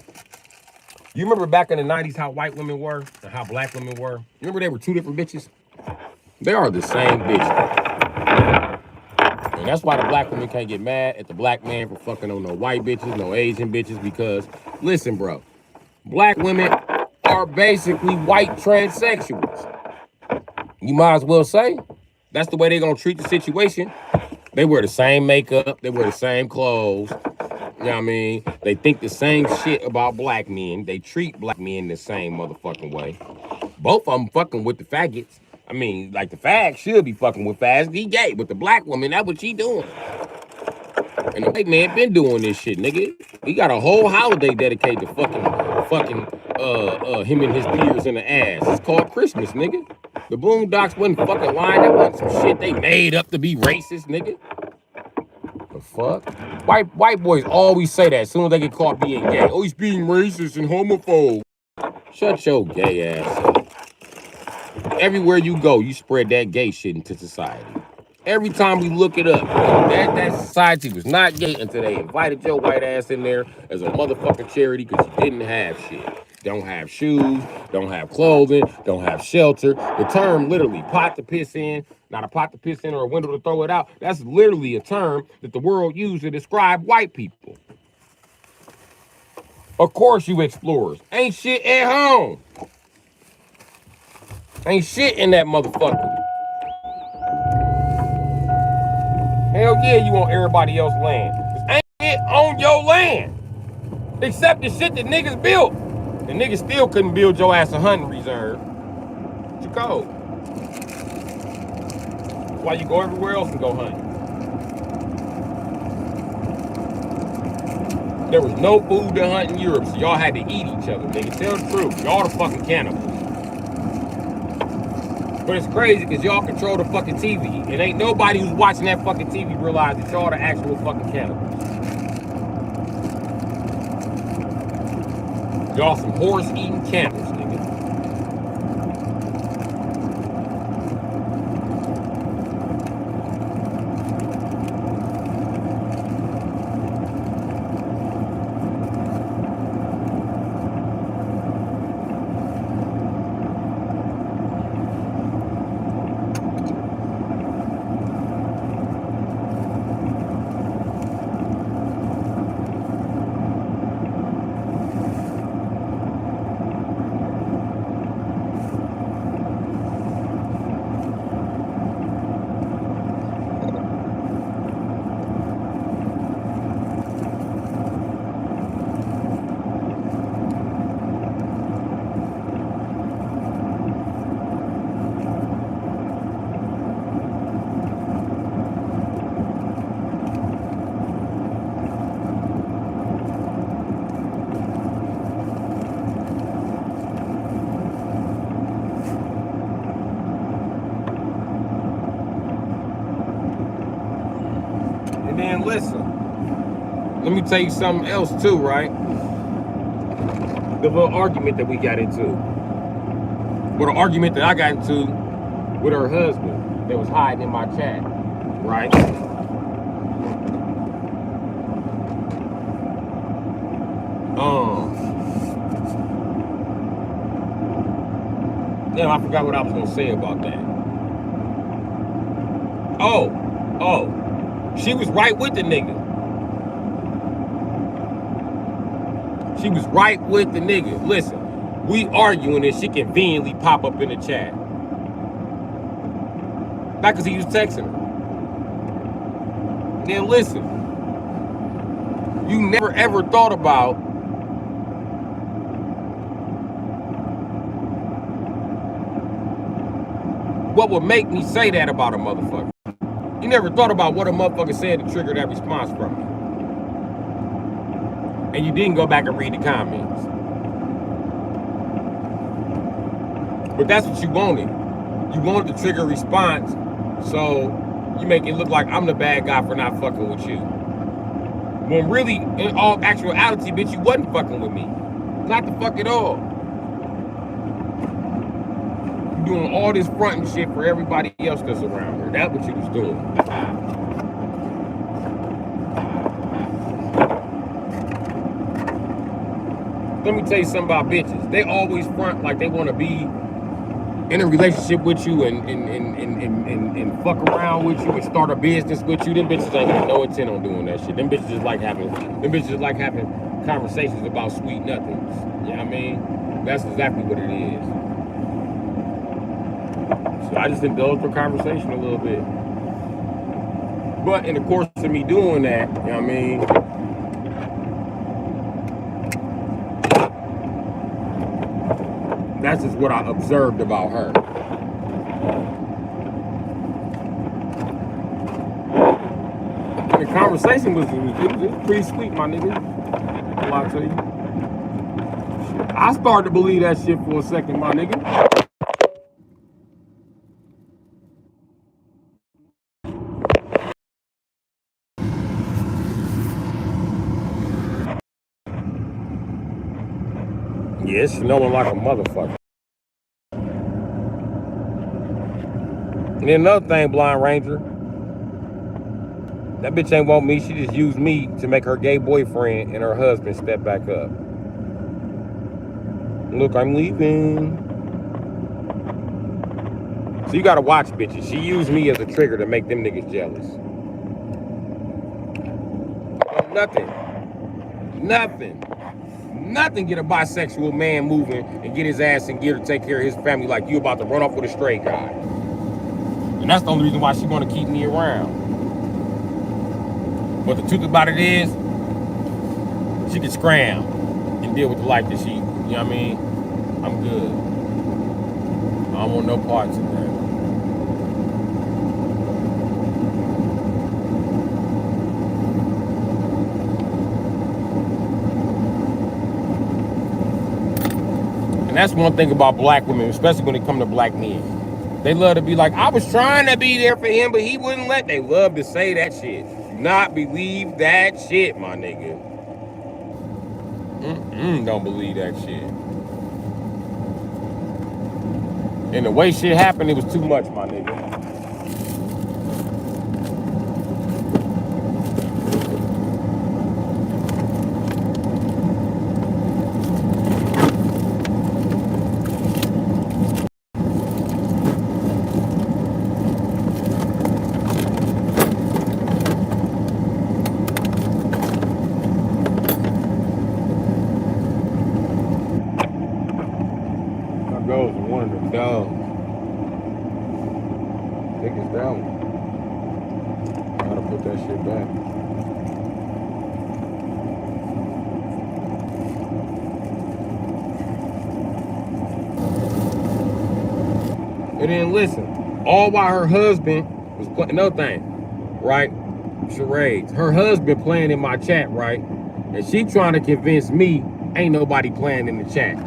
You remember back in the 90s how white women were and how black women were? You remember they were two different bitches? They are the same bitch. And that's why the black women can't get mad at the black man for fucking on no white bitches, no Asian bitches, because, listen, bro, black women are basically white transsexuals. You might as well say that's the way they're gonna treat the situation. They wear the same makeup, they wear the same clothes, you know what I mean? They think the same shit about black men. They treat black men the same motherfucking way. Both of them fucking with the faggots. I mean, like the fag should be fucking with fags. He gay, but the black woman, that's what she doing. And the white man been doing this shit, nigga. He got a whole holiday dedicated to fucking him and his peers in the ass. It's called Christmas, nigga. The Boondocks wasn't fucking lying. That wasn't some shit they made up to be racist, nigga. The fuck? White boys always say that as soon as they get caught being gay. Oh, he's being racist and homophobe. Shut your gay ass up. Everywhere you go, you spread that gay shit into society. Every time we look it up, that society was not gay until they invited your white ass in there as a motherfucking charity because you didn't have shit. Don't have shoes, don't have clothing, don't have shelter. The term literally pot to piss in, not a pot to piss in or a window to throw it out. That's literally a term that the world used to describe white people. Of course you explorers. Ain't shit at home. Ain't shit in that motherfucker. Hell yeah, you on everybody else's land. Ain't shit on your land. Except the shit that niggas built. And niggas still couldn't build your ass a hunting reserve. What you code? That's why you go everywhere else and go hunting. There was no food to hunt in Europe, so y'all had to eat each other, nigga. Tell the truth. Y'all the fucking cannibals. But it's crazy because y'all control the fucking TV. And ain't nobody who's watching that fucking TV realize that y'all the actual fucking cannibals. Y'all some horse-eating cannibals, nigga. then listen. Let me tell you something else too, right? The little argument that we got into. Or the argument that I got into with her husband that was hiding in my chat, right? Damn, I forgot what I was gonna say about that. Oh, she was right with the nigga. She was right with the nigga. Listen, we arguing and she conveniently pop up in the chat. Not because he was texting her. Then listen, you never ever thought about what would make me say that about a motherfucker. You never thought about what a motherfucker said to trigger that response from me. And you didn't go back and read the comments. But that's what you wanted. You wanted to trigger a response, so you make it look like I'm the bad guy for not fucking with you. When really, in all actuality, bitch, you wasn't fucking with me. Not the fuck at all. You doing all this fronting shit for everybody else that's around her. That's what you was doing. Let me tell you something about bitches. They always front like they want to be in a relationship with you and fuck around with you and start a business with you. Them bitches ain't got no intent on doing that shit. Them bitches just like having conversations about sweet nothings. You know what I mean? That's exactly what it is. So I just indulged her conversation a little bit. But in the course of me doing that, you know what I mean? That's just what I observed about her. And the conversation was pretty sweet, my nigga. I'll lie to you. I started to believe that shit for a second, my nigga. Yeah, she knowing like a motherfucker. And then another thing, Blind Ranger, that bitch ain't want me. She just used me to make her gay boyfriend and her husband step back up. Look, I'm leaving. So you gotta watch bitches. She used me as a trigger to make them niggas jealous. Nothing get a bisexual man moving and get his ass in gear to take care of his family like you about to run off with a straight guy. And that's the only reason why she want to keep me around. But the truth about it is, she can scram and deal with the life that she, you know what I mean? I'm good. I don't want no parts of that. And that's one thing about black women, especially when it comes to black men. They love to be like, I was trying to be there for him, but he wouldn't let. They love to say that shit. Do not believe that shit, my nigga. Don't believe that shit. And the way shit happened, it was too much, my nigga. Goes one of them dogs. I think it's that one. Gotta put that shit back. And then listen, all while her husband was playing, another thing, right? Charades. Her husband playing in my chat, right? And she trying to convince me ain't nobody playing in the chat.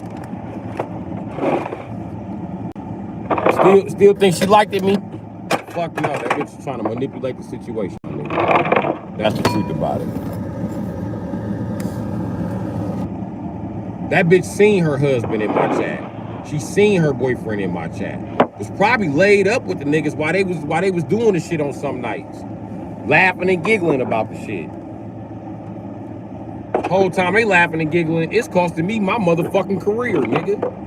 Still think she liked it me? Fuck no, that bitch is trying to manipulate the situation. That's the truth about it. That bitch seen her husband in my chat. She seen her boyfriend in my chat. Was probably laid up with the niggas while they was doing the shit on some nights. Laughing and giggling about the shit. The whole time they laughing and giggling, it's costing me my motherfucking career, nigga.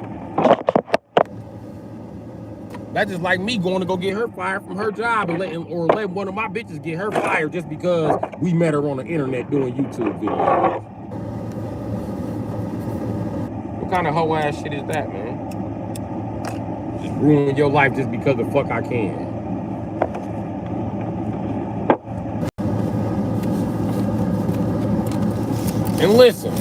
That's just like me going to go get her fired from her job and letting one of my bitches get her fired just because we met her on the internet doing YouTube videos. What kind of hoe ass shit is that, man? Just ruin your life just because the fuck I can. And listen,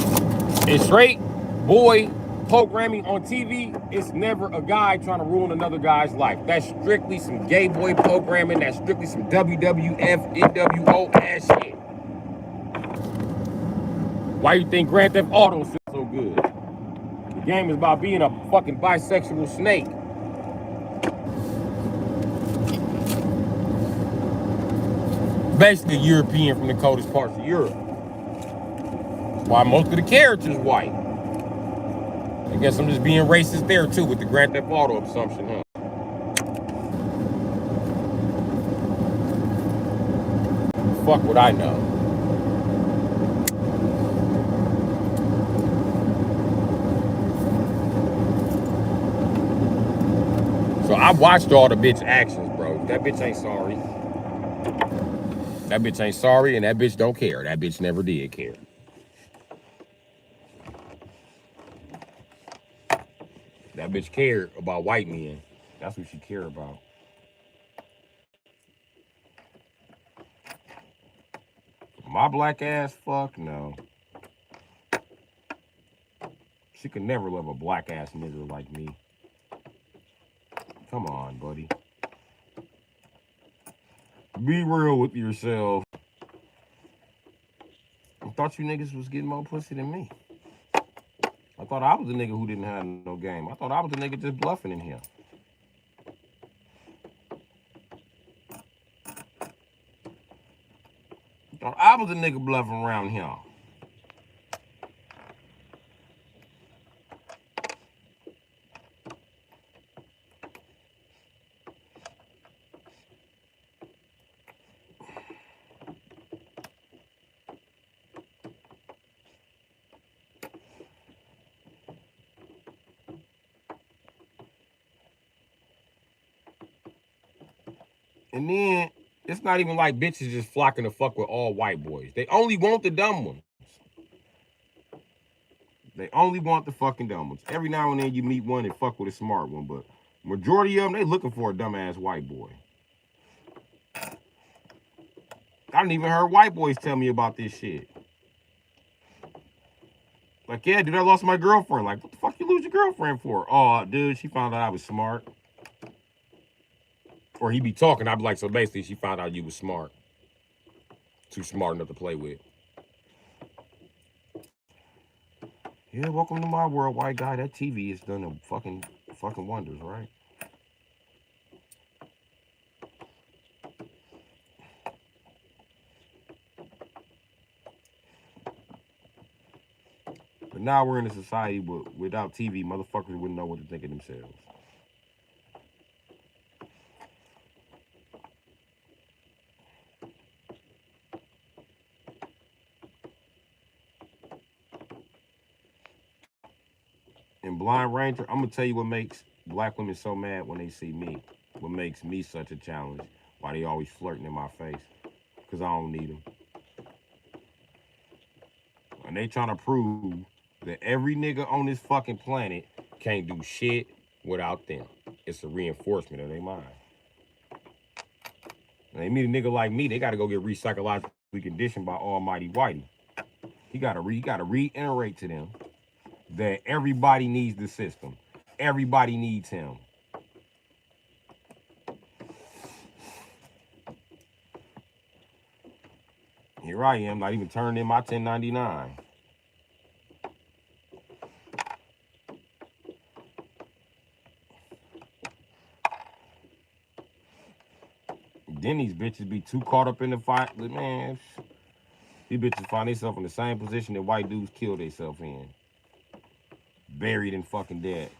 it's straight boy programming on TV. It's never a guy trying to ruin another guy's life. That's strictly some gay boy programming. That's strictly some WWF, NWO ass shit. Why you think Grand Theft Auto is so good? The game is about being a fucking bisexual snake. Basically European from the coldest parts of Europe. That's why most of the characters white. I guess I'm just being racist there too with the Grand Theft Auto assumption, huh? Fuck what I know. So I watched all the bitch actions, bro. That bitch ain't sorry. That bitch ain't sorry, and that bitch don't care. That bitch never did care. That bitch cared about white men. That's what she cared about. My black ass, fuck no. She could never love a black ass nigga like me. Come on, buddy. Be real with yourself. I thought you niggas was getting more pussy than me. I thought I was the nigga who didn't have no game. I thought I was the nigga just bluffing in here. I thought I was the nigga bluffing around here. And then it's not even like bitches just flocking to fuck with all white boys. They only want the dumb ones. They only want the fucking dumb ones. Every now and then you meet one and fuck with a smart one, but majority of them, they looking for a dumbass white boy. I didn't even heard white boys tell me about this shit. Like, yeah, dude, I lost my girlfriend. Like, what the fuck you lose your girlfriend for? Oh, dude, she found out I was smart. Or he be talking, I'd be like, so basically she found out you was smart. Too smart enough to play with. Yeah, welcome to my world, white guy. That TV has done a fucking wonders, right? But now we're in a society without TV, motherfuckers wouldn't know what to think of themselves. In Blind Ranger, I'm gonna tell you what makes black women so mad when they see me. What makes me such a challenge? Why they always flirting in my face? Because I don't need them. And they trying to prove that every nigga on this fucking planet can't do shit without them. It's a reinforcement of their mind. When they meet a nigga like me, they gotta go get re-psychologically conditioned by Almighty Whitey. He gotta reiterate to them that everybody needs the system. Everybody needs him. Here I am, not even turned in my 1099. Then these bitches be too caught up in the fight. Man, These bitches find themselves in the same position that white dudes kill themselves in. Buried and fucking dead.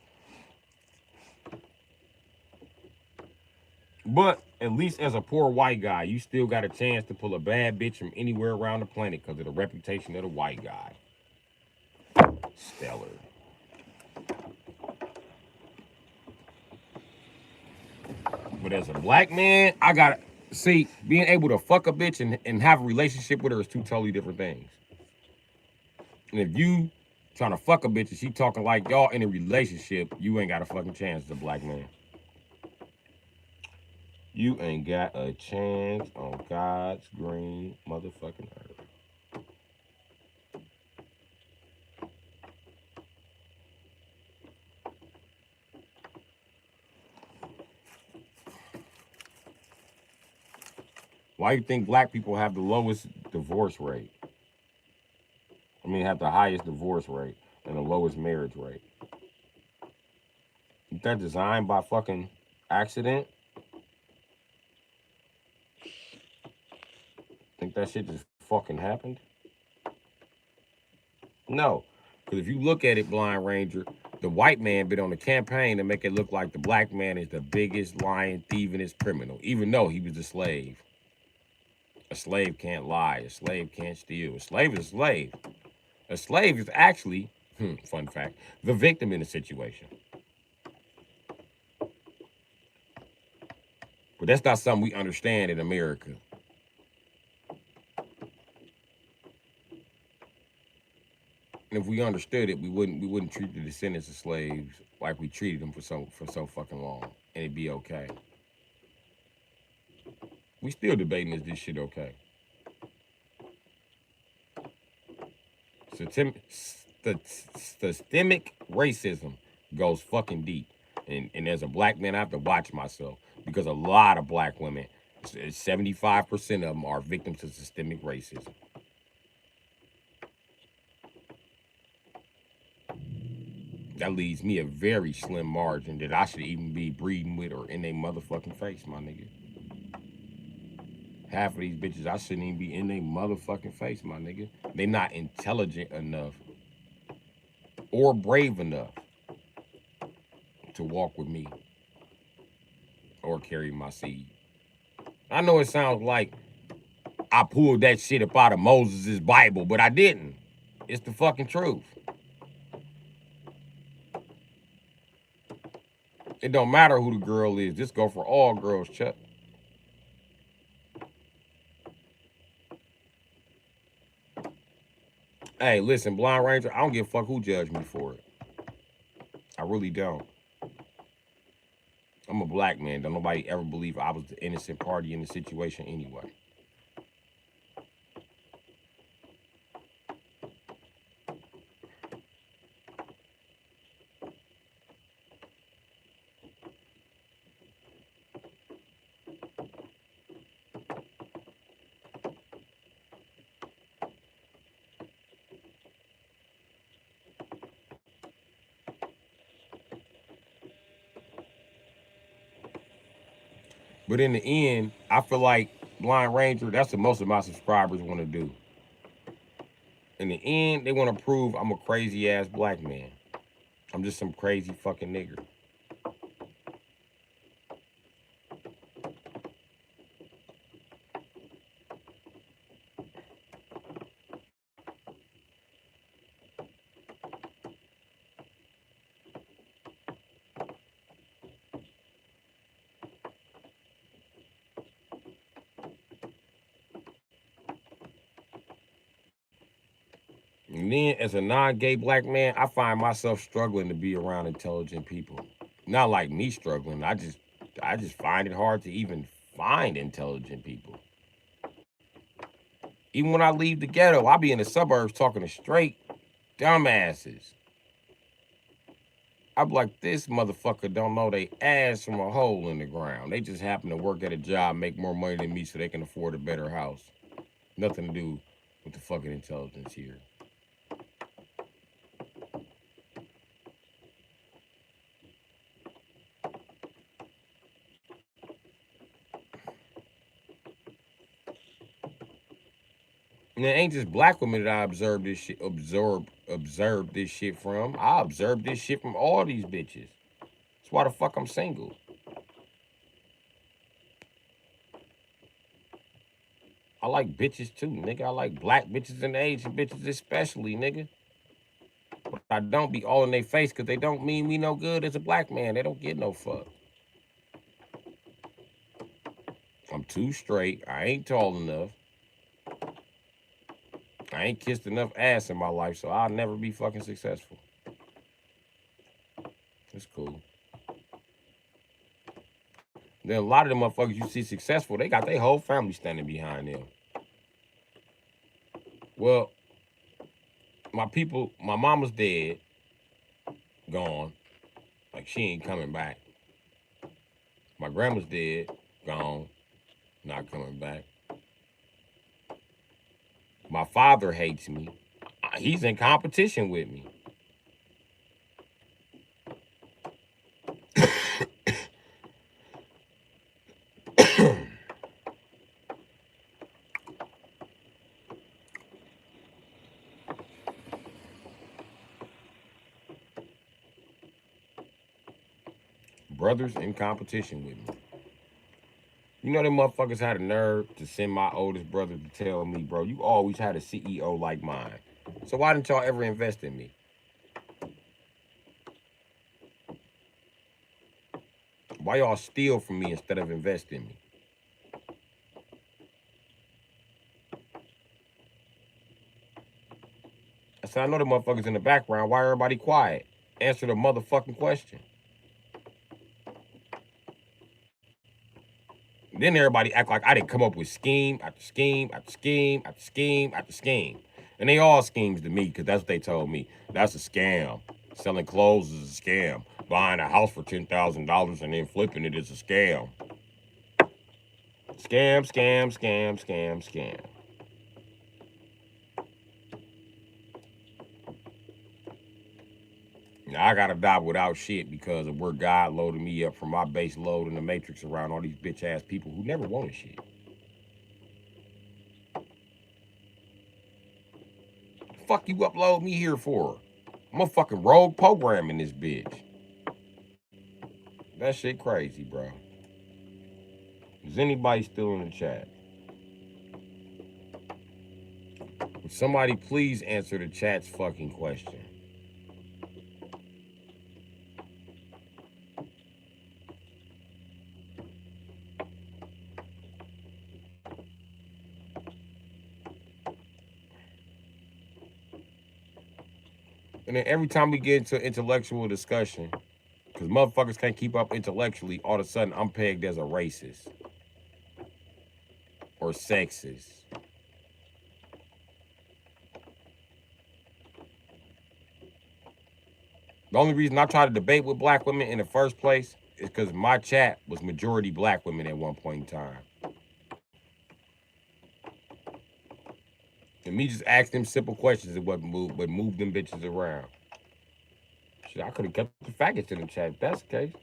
But at least as a poor white guy, you still got a chance to pull a bad bitch from anywhere around the planet because of the reputation of the white guy. Stellar. But as a black man, I gotta see being able to fuck a bitch and have a relationship with her is two totally different things. And if you trying to fuck a bitch and she talking like y'all in a relationship, you ain't got a fucking chance as a black man. You ain't got a chance on God's green motherfucking earth. Why you think black people have the lowest divorce rate? I mean, have the highest divorce rate and the lowest marriage rate. Is that designed by fucking accident? Think that shit just fucking happened? No. Because if you look at it, Blind Ranger, the white man been on the campaign to make it look like the black man is the biggest lying, thievingest criminal, even though he was a slave. A slave can't lie. A slave can't steal. A slave is a slave. A slave is actually, fun fact, the victim in the situation. But that's not something we understand in America. And if we understood it, we wouldn't treat the descendants of slaves like we treated them for so fucking long, and it'd be okay. We still debating is this shit okay? Systemic racism goes fucking deep, and as a black man, I have to watch myself because a lot of black women, 75% of them, are victims of systemic racism. That leaves me a very slim margin that I should even be breeding with or in their motherfucking face, my nigga. Half of these bitches, I shouldn't even be in their motherfucking face, my nigga. They not intelligent enough or brave enough to walk with me or carry my seed. I know it sounds like I pulled that shit up out of Moses' Bible, but I didn't. It's the fucking truth. It don't matter who the girl is. This go for all girls, Chuck. Hey, listen, Blind Ranger, I don't give a fuck who judged me for it. I really don't. I'm a black man. Don't nobody ever believe I was the innocent party in the situation anyway. But in the end, I feel like Blind Ranger, that's what most of my subscribers want to do. In the end, they want to prove I'm a crazy ass black man. I'm just some crazy fucking nigger. And then as a non-gay black man, I find myself struggling to be around intelligent people. Not like me struggling. I just find it hard to even find intelligent people. Even when I leave the ghetto, I be in the suburbs talking to straight dumbasses. I'm like, this motherfucker don't know they ass from a hole in the ground. They just happen to work at a job, make more money than me so they can afford a better house. Nothing to do with the fucking intelligence here. And it ain't just black women that I observe this shit from. I observe this shit from all these bitches. That's why the fuck I'm single. I like bitches too, nigga. I like black bitches and Asian bitches especially, nigga. But I don't be all in their face because they don't mean me no good as a black man. They don't get no fuck. I'm too straight. I ain't tall enough. I ain't kissed enough ass in my life, so I'll never be fucking successful. It's cool. Then a lot of them motherfuckers you see successful, they got their whole family standing behind them. Well, my people, my mama's dead, gone. Like she ain't coming back. My grandma's dead, gone, not coming back. My father hates me. He's in competition with me. Brothers in competition with me. You know them motherfuckers had a nerve to send my oldest brother to tell me, bro, you always had a CEO like mine. So why didn't y'all ever invest in me? Why y'all steal from me instead of invest in me? I said, I know the motherfuckers in the background. Why everybody quiet? Answer the motherfucking question. Then everybody act like I didn't come up with scheme after scheme after scheme after scheme after scheme. And they all schemes to me because that's what they told me. That's a scam. Selling clothes is a scam. Buying a house for $10,000 and then flipping it is a scam. Scam, scam, scam, scam, scam. Now I gotta die without shit because of where God loaded me up from my base load in the matrix around all these bitch ass people who never wanted shit. The fuck you upload me here for? I'm a fucking rogue program in this bitch. That shit crazy, bro. Is anybody still in the chat? Would somebody please answer the chat's fucking question? And then every time we get into intellectual discussion, because motherfuckers can't keep up intellectually, all of a sudden I'm pegged as a racist or sexist. The only reason I try to debate with black women in the first place is because my chat was majority black women at one point in time. And me just ask them simple questions is what move them bitches around. Shit, I could have kept the faggots in the chat if that's the case.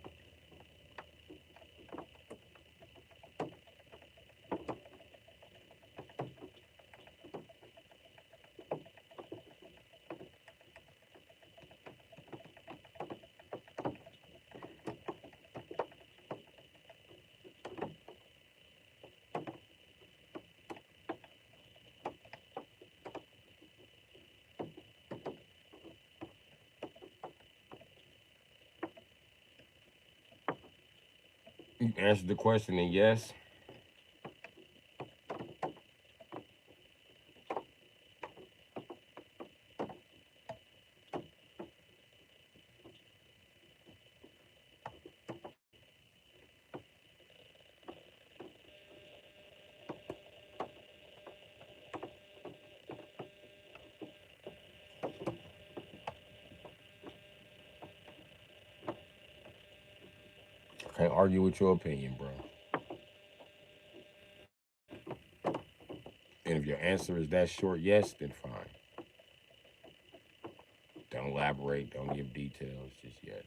You answered the question and yes. I can't argue with your opinion, bro. And if your answer is that short, yes, then fine. Don't elaborate, don't give details, just yes.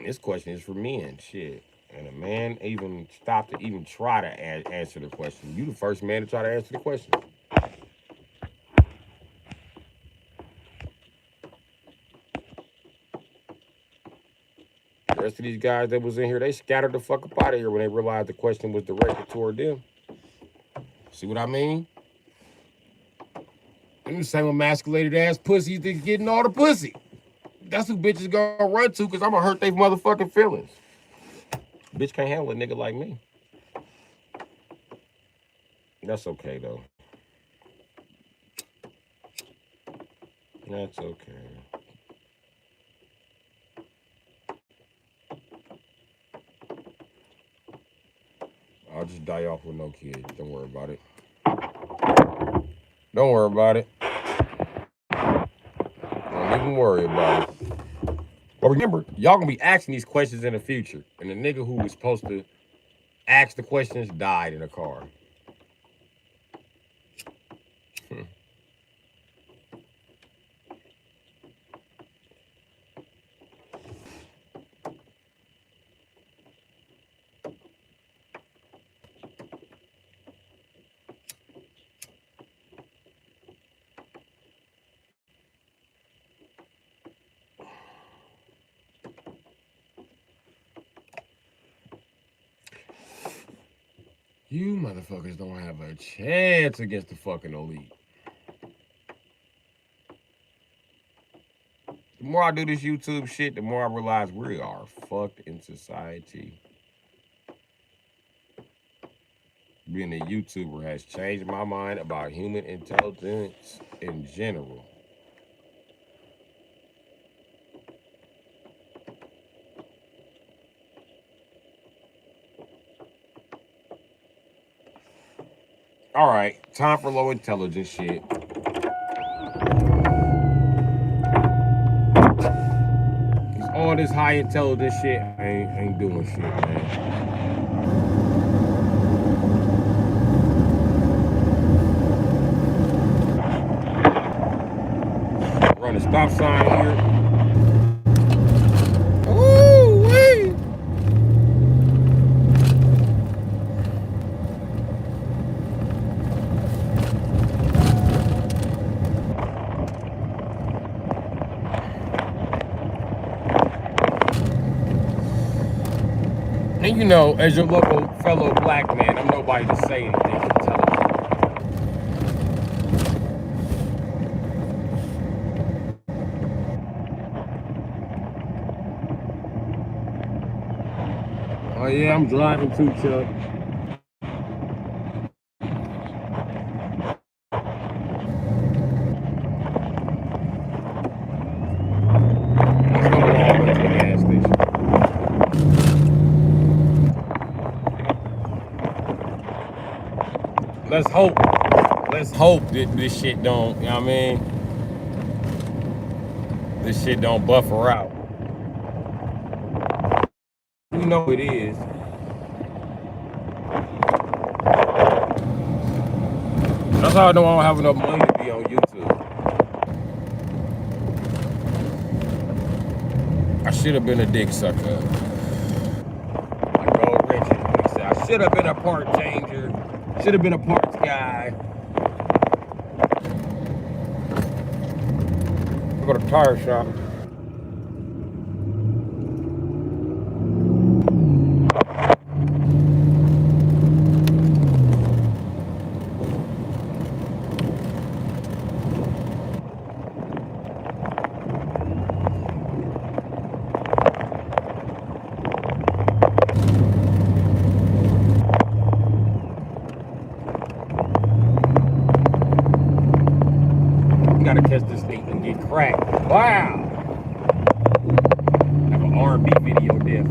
This question is for men, shit. And a man even stopped to even try to answer the question. You the first man to try to answer the question. The rest of these guys that was in here, they scattered the fuck up out of here when they realized the question was directed toward them. See what I mean? And the same emasculated ass pussies that's getting all the pussy. That's who bitches gonna run to, because I'm gonna hurt their motherfucking feelings. Bitch can't handle a nigga like me. That's okay, though. That's okay. I'll just die off with no kids. Don't worry about it. Don't worry about it. Don't even worry about it. But remember, y'all gonna be asking these questions in the future. And the nigga who was supposed to ask the questions died in a car. You motherfuckers don't have a chance against the fucking elite. The more I do this YouTube shit, the more I realize we are fucked in society. Being a YouTuber has changed my mind about human intelligence in general. All right, time for low intelligence shit. All this high intelligence shit ain't doing shit, man. Run a stop sign here. Ooh, wait. And you know, as your local fellow black man, I'm nobody to say anything intelligent. Oh yeah, I'm driving too, Chuck. Let's go to the gas station. Let's hope that this shit don't, you know what I mean? This shit don't buffer out. You know it is. That's how I know I don't have enough money to be on YouTube. I should have been a dick sucker. Like Gold Richard, he said, I should have been a part changer. Should have been a parts guy. I go to the tire shop. Gotta catch this thing and get cracked. Wow. Have an R&B video death.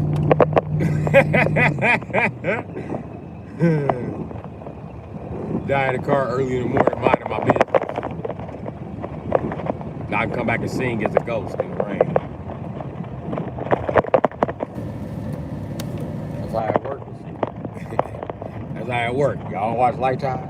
Die in the car early in the morning, minding my business. Now I can come back and sing as a ghost in the rain. That's how it works. That's how it works. Y'all watch Lifetime?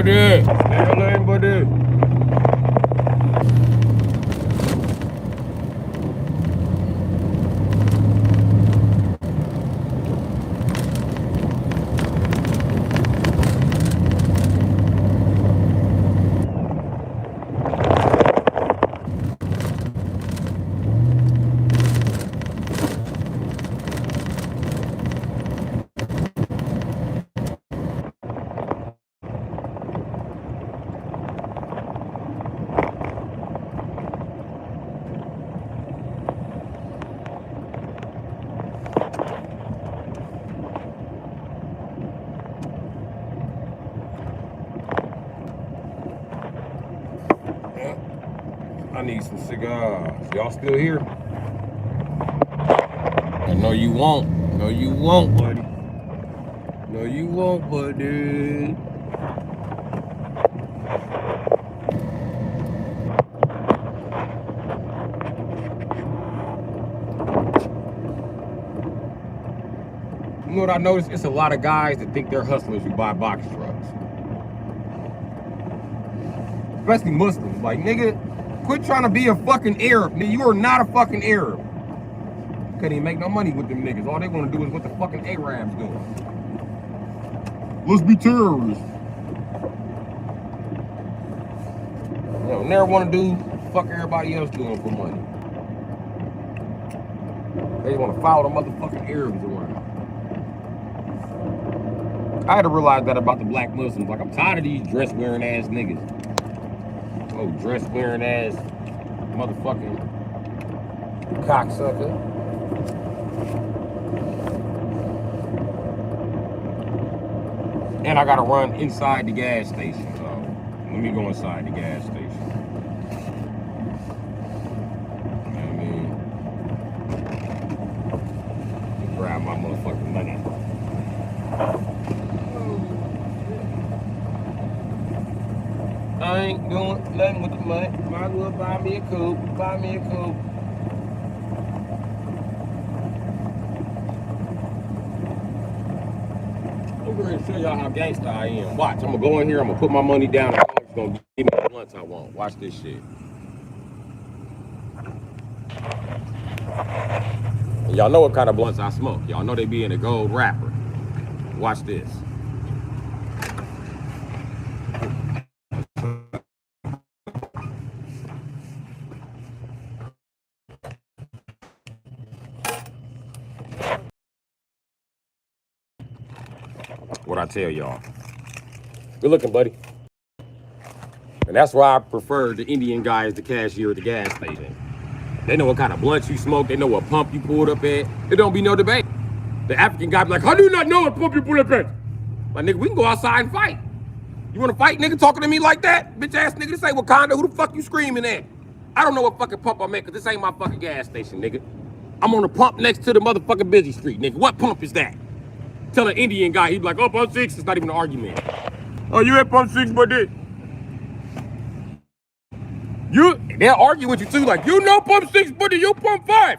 buddy. Stay your lane, buddy. I need some cigars. Y'all still here? No, you won't. No, you won't, buddy. No, you won't, buddy. You know what I noticed? It's a lot of guys that think they're hustlers who buy box trucks. Especially Muslims. Like, nigga, quit trying to be a fucking Arab. Nigga, you are not a fucking Arab. Couldn't even make no money with them niggas. All they want to do is what the fucking Arabs doing. Let's be terrorists. You know, never want to do what the fuck everybody else doing for money. They want to follow the motherfucking Arabs around. I had to realize that about the black Muslims. Like, I'm tired of these dress-wearing ass niggas. Oh, dress-wearing ass motherfucking cocksucker. And I gotta run inside the gas station. So let me go inside the gas station. You know what I mean? Grab my motherfucking money. I ain't doing nothing with the money. Might as well buy me a coupe. Buy me a coupe. I'm going to show y'all how gangsta I am. Watch, I'm going to go in here. I'm going to put my money down. And I'm going to give me the blunts I want. Watch this shit. And y'all know what kind of blunts I smoke. Y'all know they be in a gold wrapper. Watch this. What I tell y'all. Good looking, buddy. And that's why I prefer the Indian guy as the cashier at the gas station. They know what kind of blunts you smoke. They know what pump you pulled up at. There don't be no debate. The African guy be like, how do you not know what pump you pulled up at? Like, nigga, we can go outside and fight. You want to fight, nigga, talking to me like that? Bitch ass nigga, this ain't Wakanda. Who the fuck you screaming at? I don't know what fucking pump I'm at, because this ain't my fucking gas station, nigga. I'm on the pump next to the motherfucking busy street, nigga. What pump is that? Tell an Indian guy, he'd be like, oh, pump 6. It's not even an argument. Oh, you at pump 6, buddy? They'll argue with you too, like, you know pump 6, buddy, you pump 5.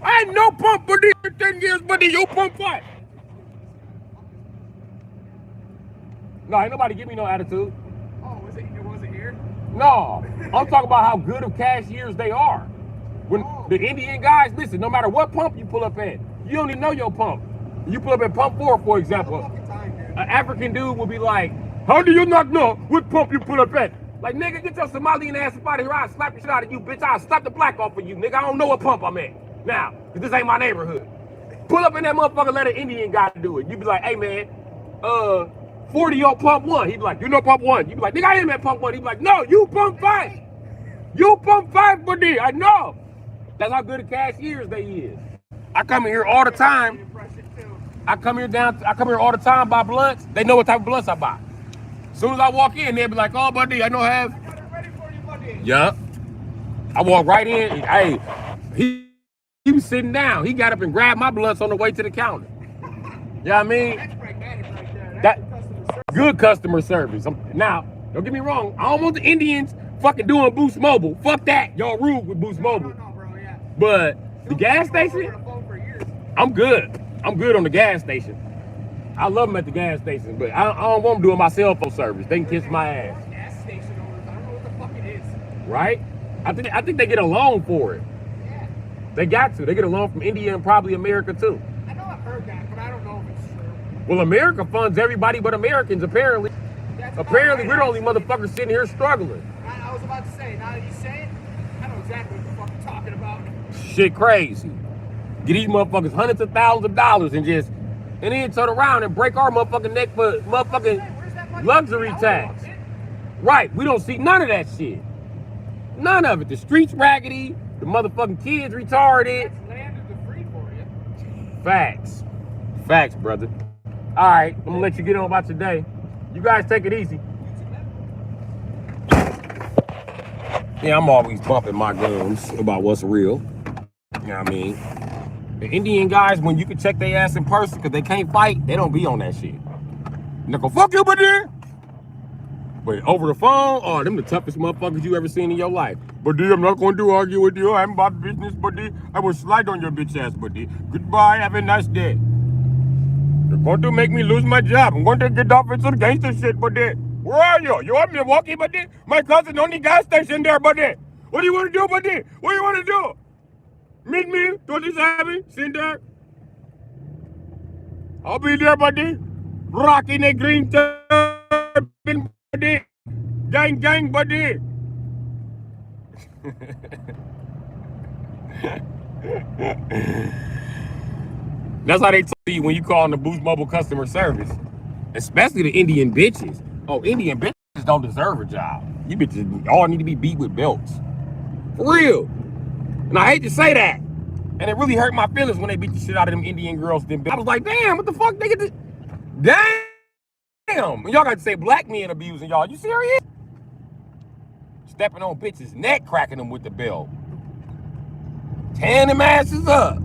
I ain't no pump, buddy, for 10 years, buddy, you pump 5. No, ain't nobody give me no attitude. Oh, was it here? No, I'm talking about how good of cashiers they are. When the Indian guys, listen, no matter what pump you pull up at, you don't even know your pump. You pull up at pump 4, for example, an African dude will be like, how do you not know what pump you pull up at? Like, nigga, get your Somalian ass up out of here. I'll slap the shit out of you, bitch. I'll slap the black off of you, nigga. I don't know what pump I'm at. Now, cause this ain't my neighborhood. Pull up in that motherfucker, let an Indian guy do it. You be like, hey, man, 40 on pump 1. He be like, you know pump 1. You be like, nigga, I am at pump 1. He be like, no, you pump 5. You pump 5, buddy. I know. That's how good of cashiers they is. I come in here all the time. I come here all the time, buy blunts. They know what type of blunts I buy. As soon as I walk in, they'll be like, oh, buddy, I know have. I got it ready for you, buddy. Yup. I walk right in. Hey, he was sitting down. He got up and grabbed my blunts on the way to the counter. You know what I mean? That's pragmatic right there. That's good customer good service. customer service. Now, don't get me wrong. I don't want the Indians fucking doing Boost Mobile. Fuck that. Y'all rude with Boost Mobile. No, bro, yeah. But the gas station, I'm good. I'm good on the gas station. I love them at the gas stations, but I don't want them doing my cell phone service. They can kiss my ass. Gas station owners, I don't know what the fuck it is. Right? I think they get a loan for it. Yeah. They got to. They get a loan from India and probably America too. I know I've heard that, but I don't know if it's true. Well, America funds everybody but Americans, apparently. Apparently, we're the only motherfuckers sitting here struggling. I was about to say, now that you say it, I know exactly what the fuck you're talking about. Shit crazy. Get these motherfuckers hundreds of thousands of dollars and then turn around and break our motherfucking neck for motherfucking luxury tax. Right, we don't see none of that shit. None of it. The streets raggedy, the motherfucking kids retarded. That's landed the free for you. Facts. Facts, brother. All right, I'm gonna let you get on about your day. You guys take it easy. Yeah, I'm always bumping my gums about what's real. You know what I mean? The Indian guys, when you can check their ass in person because they can't fight, they don't be on that shit. And they go, fuck you, buddy. But over the phone, oh, them the toughest motherfuckers you ever seen in your life. Buddy, I'm not going to argue with you. I'm about business, buddy. I will slide on your bitch ass, buddy. Goodbye, have a nice day. You're going to make me lose my job. I'm going to get off with some gangster shit, buddy. Where are you? You in Milwaukee, buddy? My cousin only gas station there, buddy. What do you want to do, buddy? What do you want to do? Meet me, 27, sit there. I'll be there, buddy. Rocking a green turban, buddy. Gang, gang, buddy. That's how they tell you when you call on the Boost Mobile customer service. Especially the Indian bitches. Oh, Indian bitches don't deserve a job. You bitches all need to be beat with belts. For real. And I hate to say that. And it really hurt my feelings when they beat the shit out of them Indian girls. I was like, damn, what the fuck? They get this? Damn. And y'all got to say black men abusing y'all. You serious? Stepping on bitches' neck, cracking them with the belt. Tearing them asses up.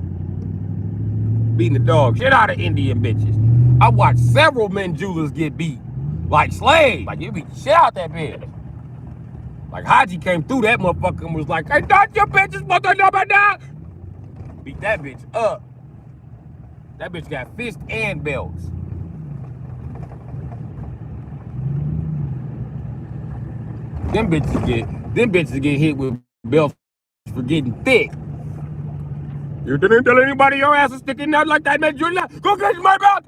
Beating the dog shit out of Indian bitches. I watched several men jewelers get beat. Like slaves. Like, you beat the shit out that bitch. Like, Haji came through that motherfucker and was like, hey, don't you bitches motherfucker. Beat that bitch up. That bitch got fists and belts. Them bitches get hit with belts for getting thick. You didn't tell anybody your ass is sticking out like that, man. Go get my belt.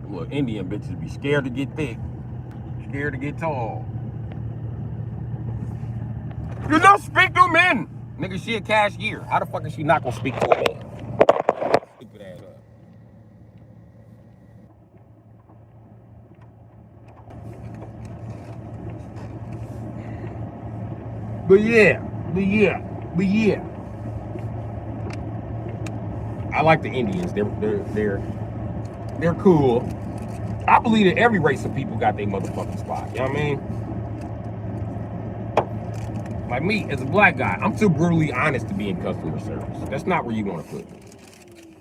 Well, Indian bitches be scared to get thick, scared to get tall. You don't speak to men. Nigga, she a cashier. How the fuck is she not gonna speak to a man? Stupid ass up. But yeah. I like the Indians. They're cool. I believe that every race of people got their motherfucking spot. You know what I mean? Like me, as a black guy, I'm too brutally honest to be in customer service. That's not where you want to put me.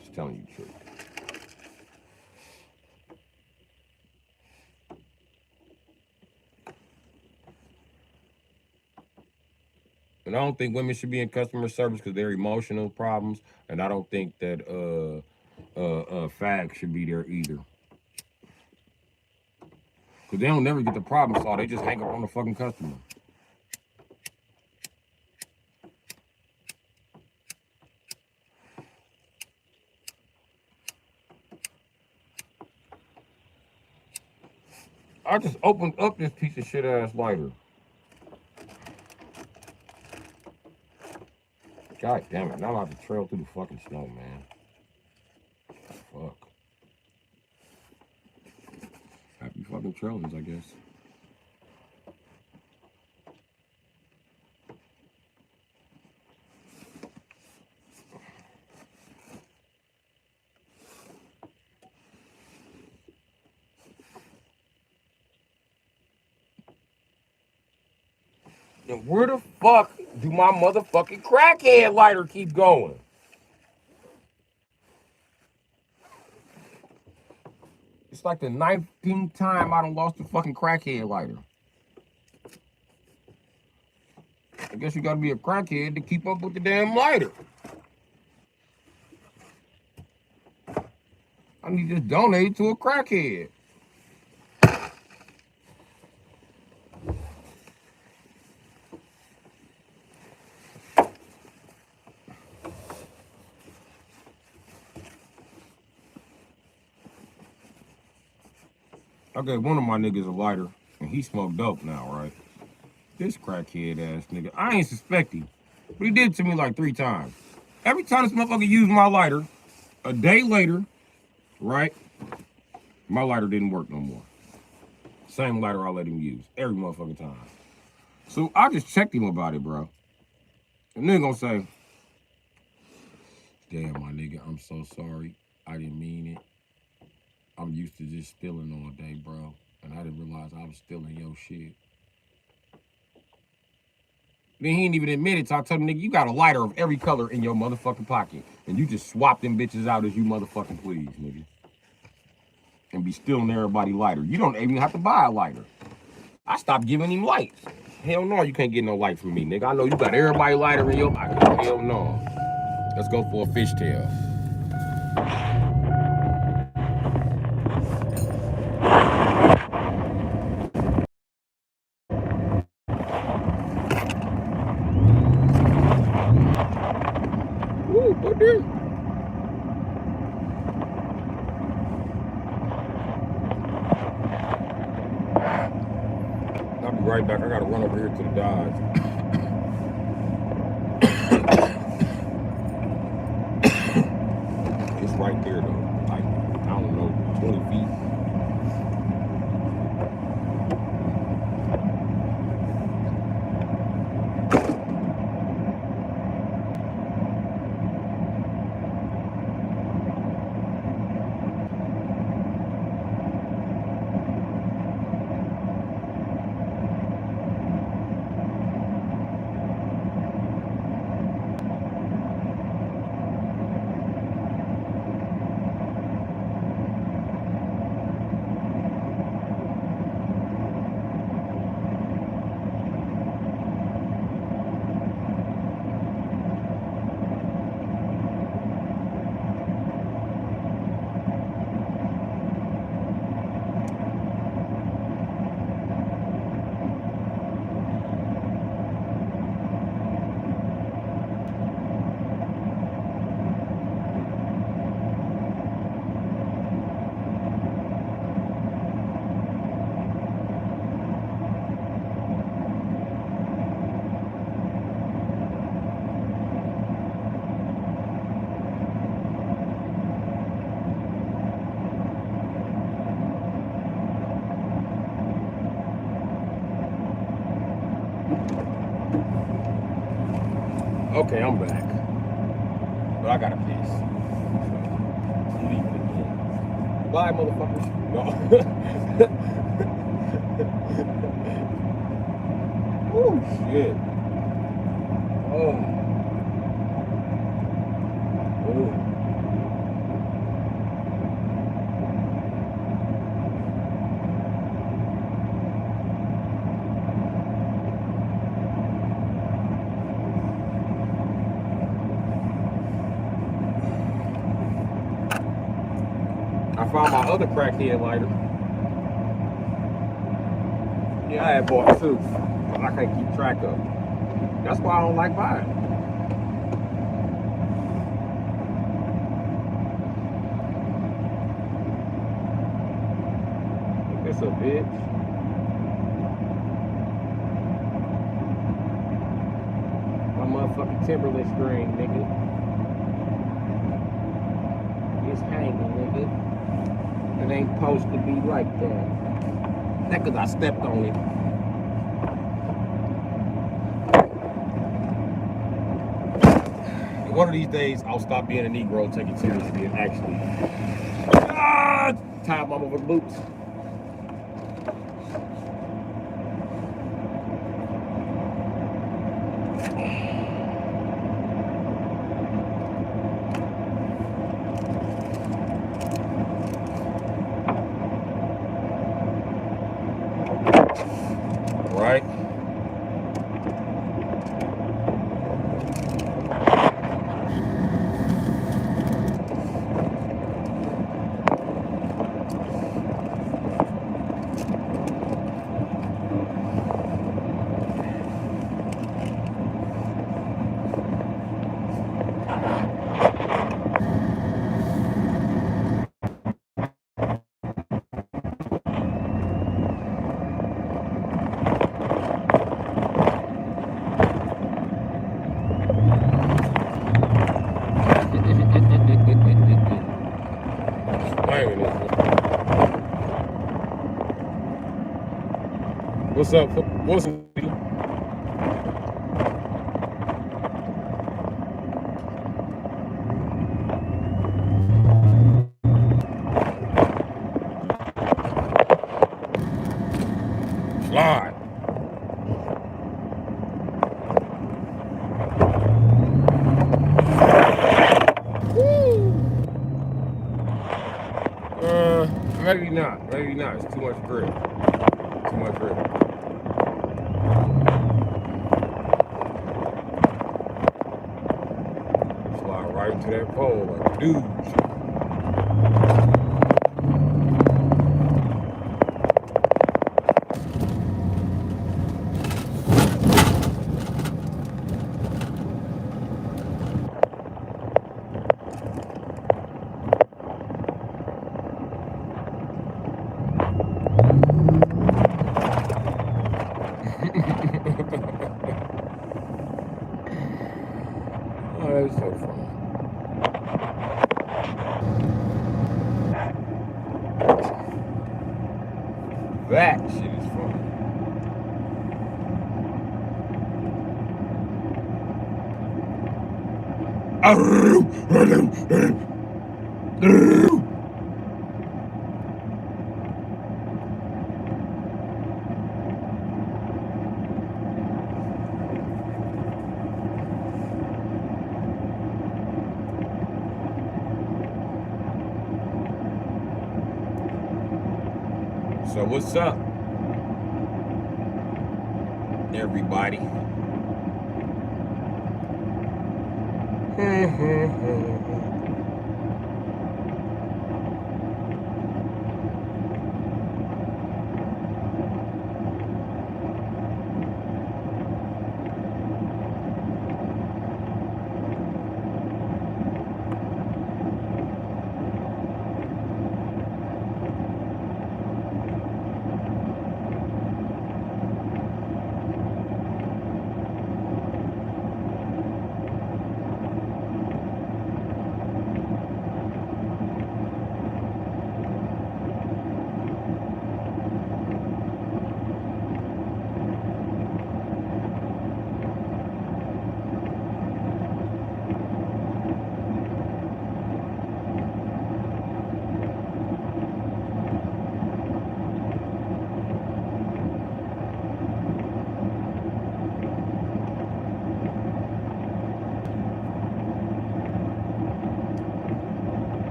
Just telling you the truth. And I don't think women should be in customer service because they're emotional problems. And I don't think that fags should be there either. Because they don't never get the problem solved. They just hang up on the fucking customer. I just opened up this piece of shit ass lighter. God damn it. Now I have to trail through the fucking snow, man. Fuck. Happy fucking trailers, I guess. And where the fuck do my motherfucking crackhead lighter keep going? It's like the 19th time I done lost the fucking crackhead lighter. I guess you gotta be a crackhead to keep up with the damn lighter. I need to just donate it to a crackhead. I gave one of my niggas a lighter, and he smoked dope now, right? This crackhead ass nigga. I ain't suspecting, but he did it to me like 3 times. Every time this motherfucker used my lighter, a day later, right? My lighter didn't work no more. Same lighter I let him use every motherfucking time. So I just checked him about it, bro. And then gonna say, damn, my nigga, I'm so sorry. I didn't mean it. I'm used to just stealing all day, bro. And I didn't realize I was stealing your shit. Then he didn't even admit it, so I told him, nigga, you got a lighter of every color in your motherfucking pocket. And you just swap them bitches out as you motherfucking please, nigga. And be stealing everybody lighter. You don't even have to buy a lighter. I stopped giving him lights. Hell no, you can't get no light from me, nigga. I know you got everybody lighter in your pocket. Hell no. Let's go for a fishtail. Woo, what this? I'll be right back. I gotta run over here to the Dodge. It's right there though. Like, I don't know, 20 feet. Okay, I'm back. But I gotta piss. Leave it again. Bye, motherfuckers. No. Oh, shit. Oh. Oh. I found my other crackhead lighter. Yeah, I had bought 2. But I can't keep track of them. That's why I don't like buying. It's a bitch. My motherfucking Timberland string, nigga. It's hanging, nigga. It ain't supposed to be like that. That's because I stepped on it. And one of these days, I'll stop being a Negro, take it seriously, and actually tie my motherfucking boots. Right? What's up? What's up? Slide. Maybe not. Maybe not. It's too much grip. Too much grip. Slide right into that pole like a dude. Oh, that's so funny. That shit is funny. So what's up, everybody?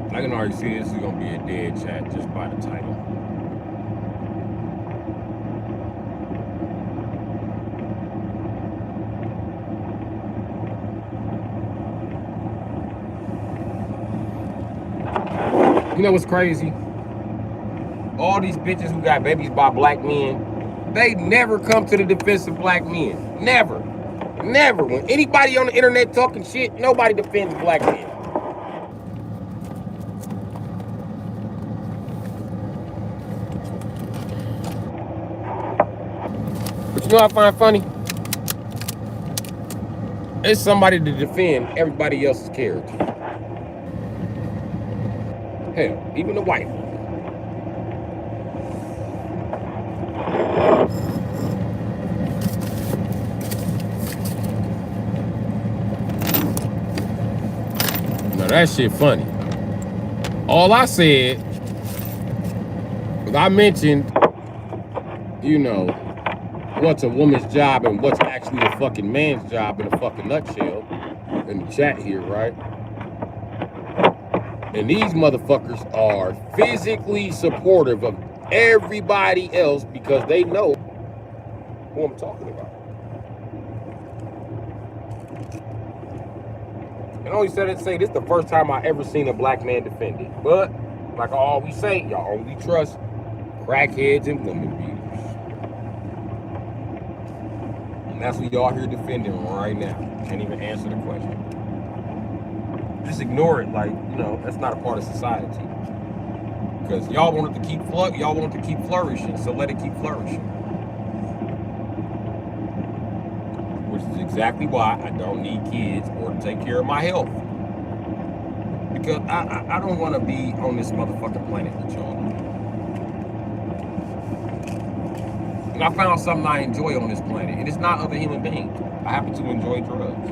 I can already see this is gonna be a dead chat just by the title. You know what's crazy? All these bitches who got babies by black men, they never come to the defense of black men. Never. Never. When anybody on the internet talking shit, nobody defends black men. But you know what I find funny? It's somebody to defend everybody else's character. Hell, even the wife. Now that shit funny. All I said was I mentioned, you know, what's a woman's job and what's actually a fucking man's job in a fucking nutshell in the chat here, right? And these motherfuckers are physically supportive of everybody else because they know who I'm talking about. And I only said it to say this is the first time I ever seen a black man defended. But like I always say, y'all only trust crackheads and women beaters. And that's what y'all here defending right now. Can't even answer the question. Just ignore it, like, you know, that's not a part of society. Because y'all want it to keep flourishing, so let it keep flourishing. Which is exactly why I don't need kids or to take care of my health. Because I don't want to be on this motherfucking planet with y'all. And I found something I enjoy on this planet, and it's not other human beings. I happen to enjoy drugs.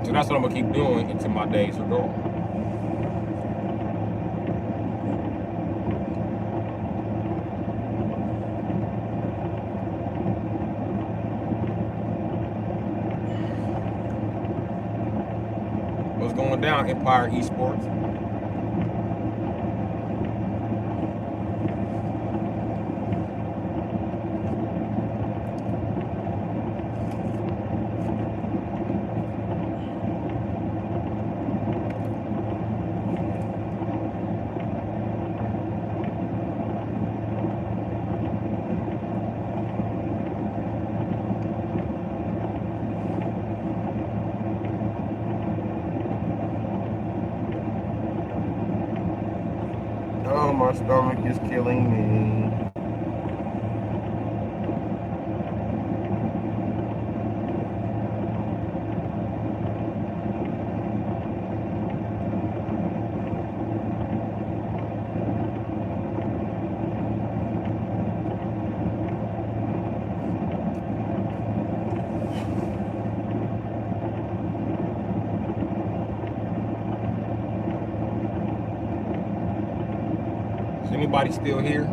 So that's what I'm gonna keep doing until my days are gone. What's going down, Empire Esports? Oh, my stomach is killing me. Is anybody still here?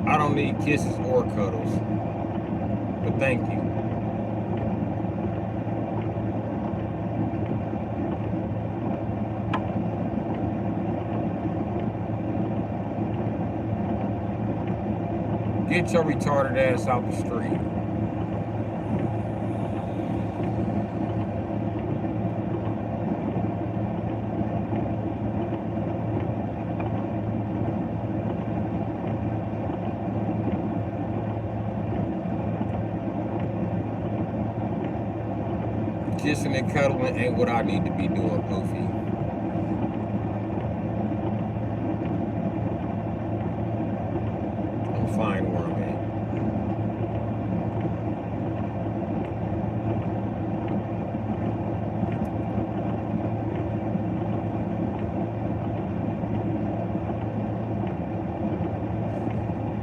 I don't need kisses or cuddles, but thank you. Get your retarded ass out the street. Kissing and cuddling ain't what I need to be doing, Poofy. I'm fine where I'm at.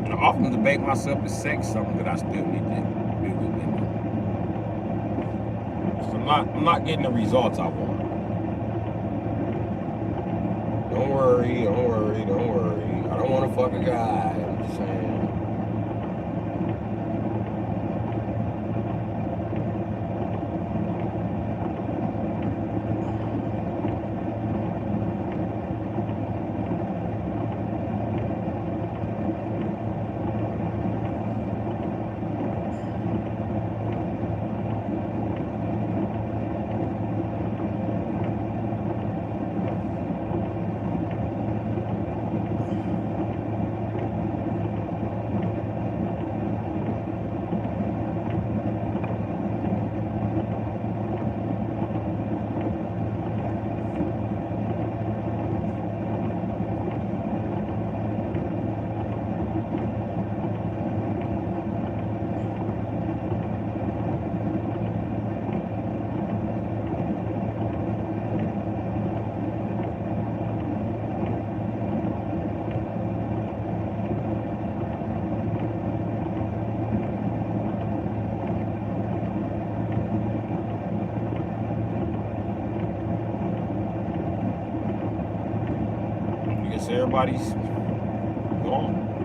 And I often debate myself to sex something that I still need to do with women. So I'm not getting the results I want. Don't worry, don't worry, don't worry. I don't want to fuck a guy. I'm just saying. Everybody's gone.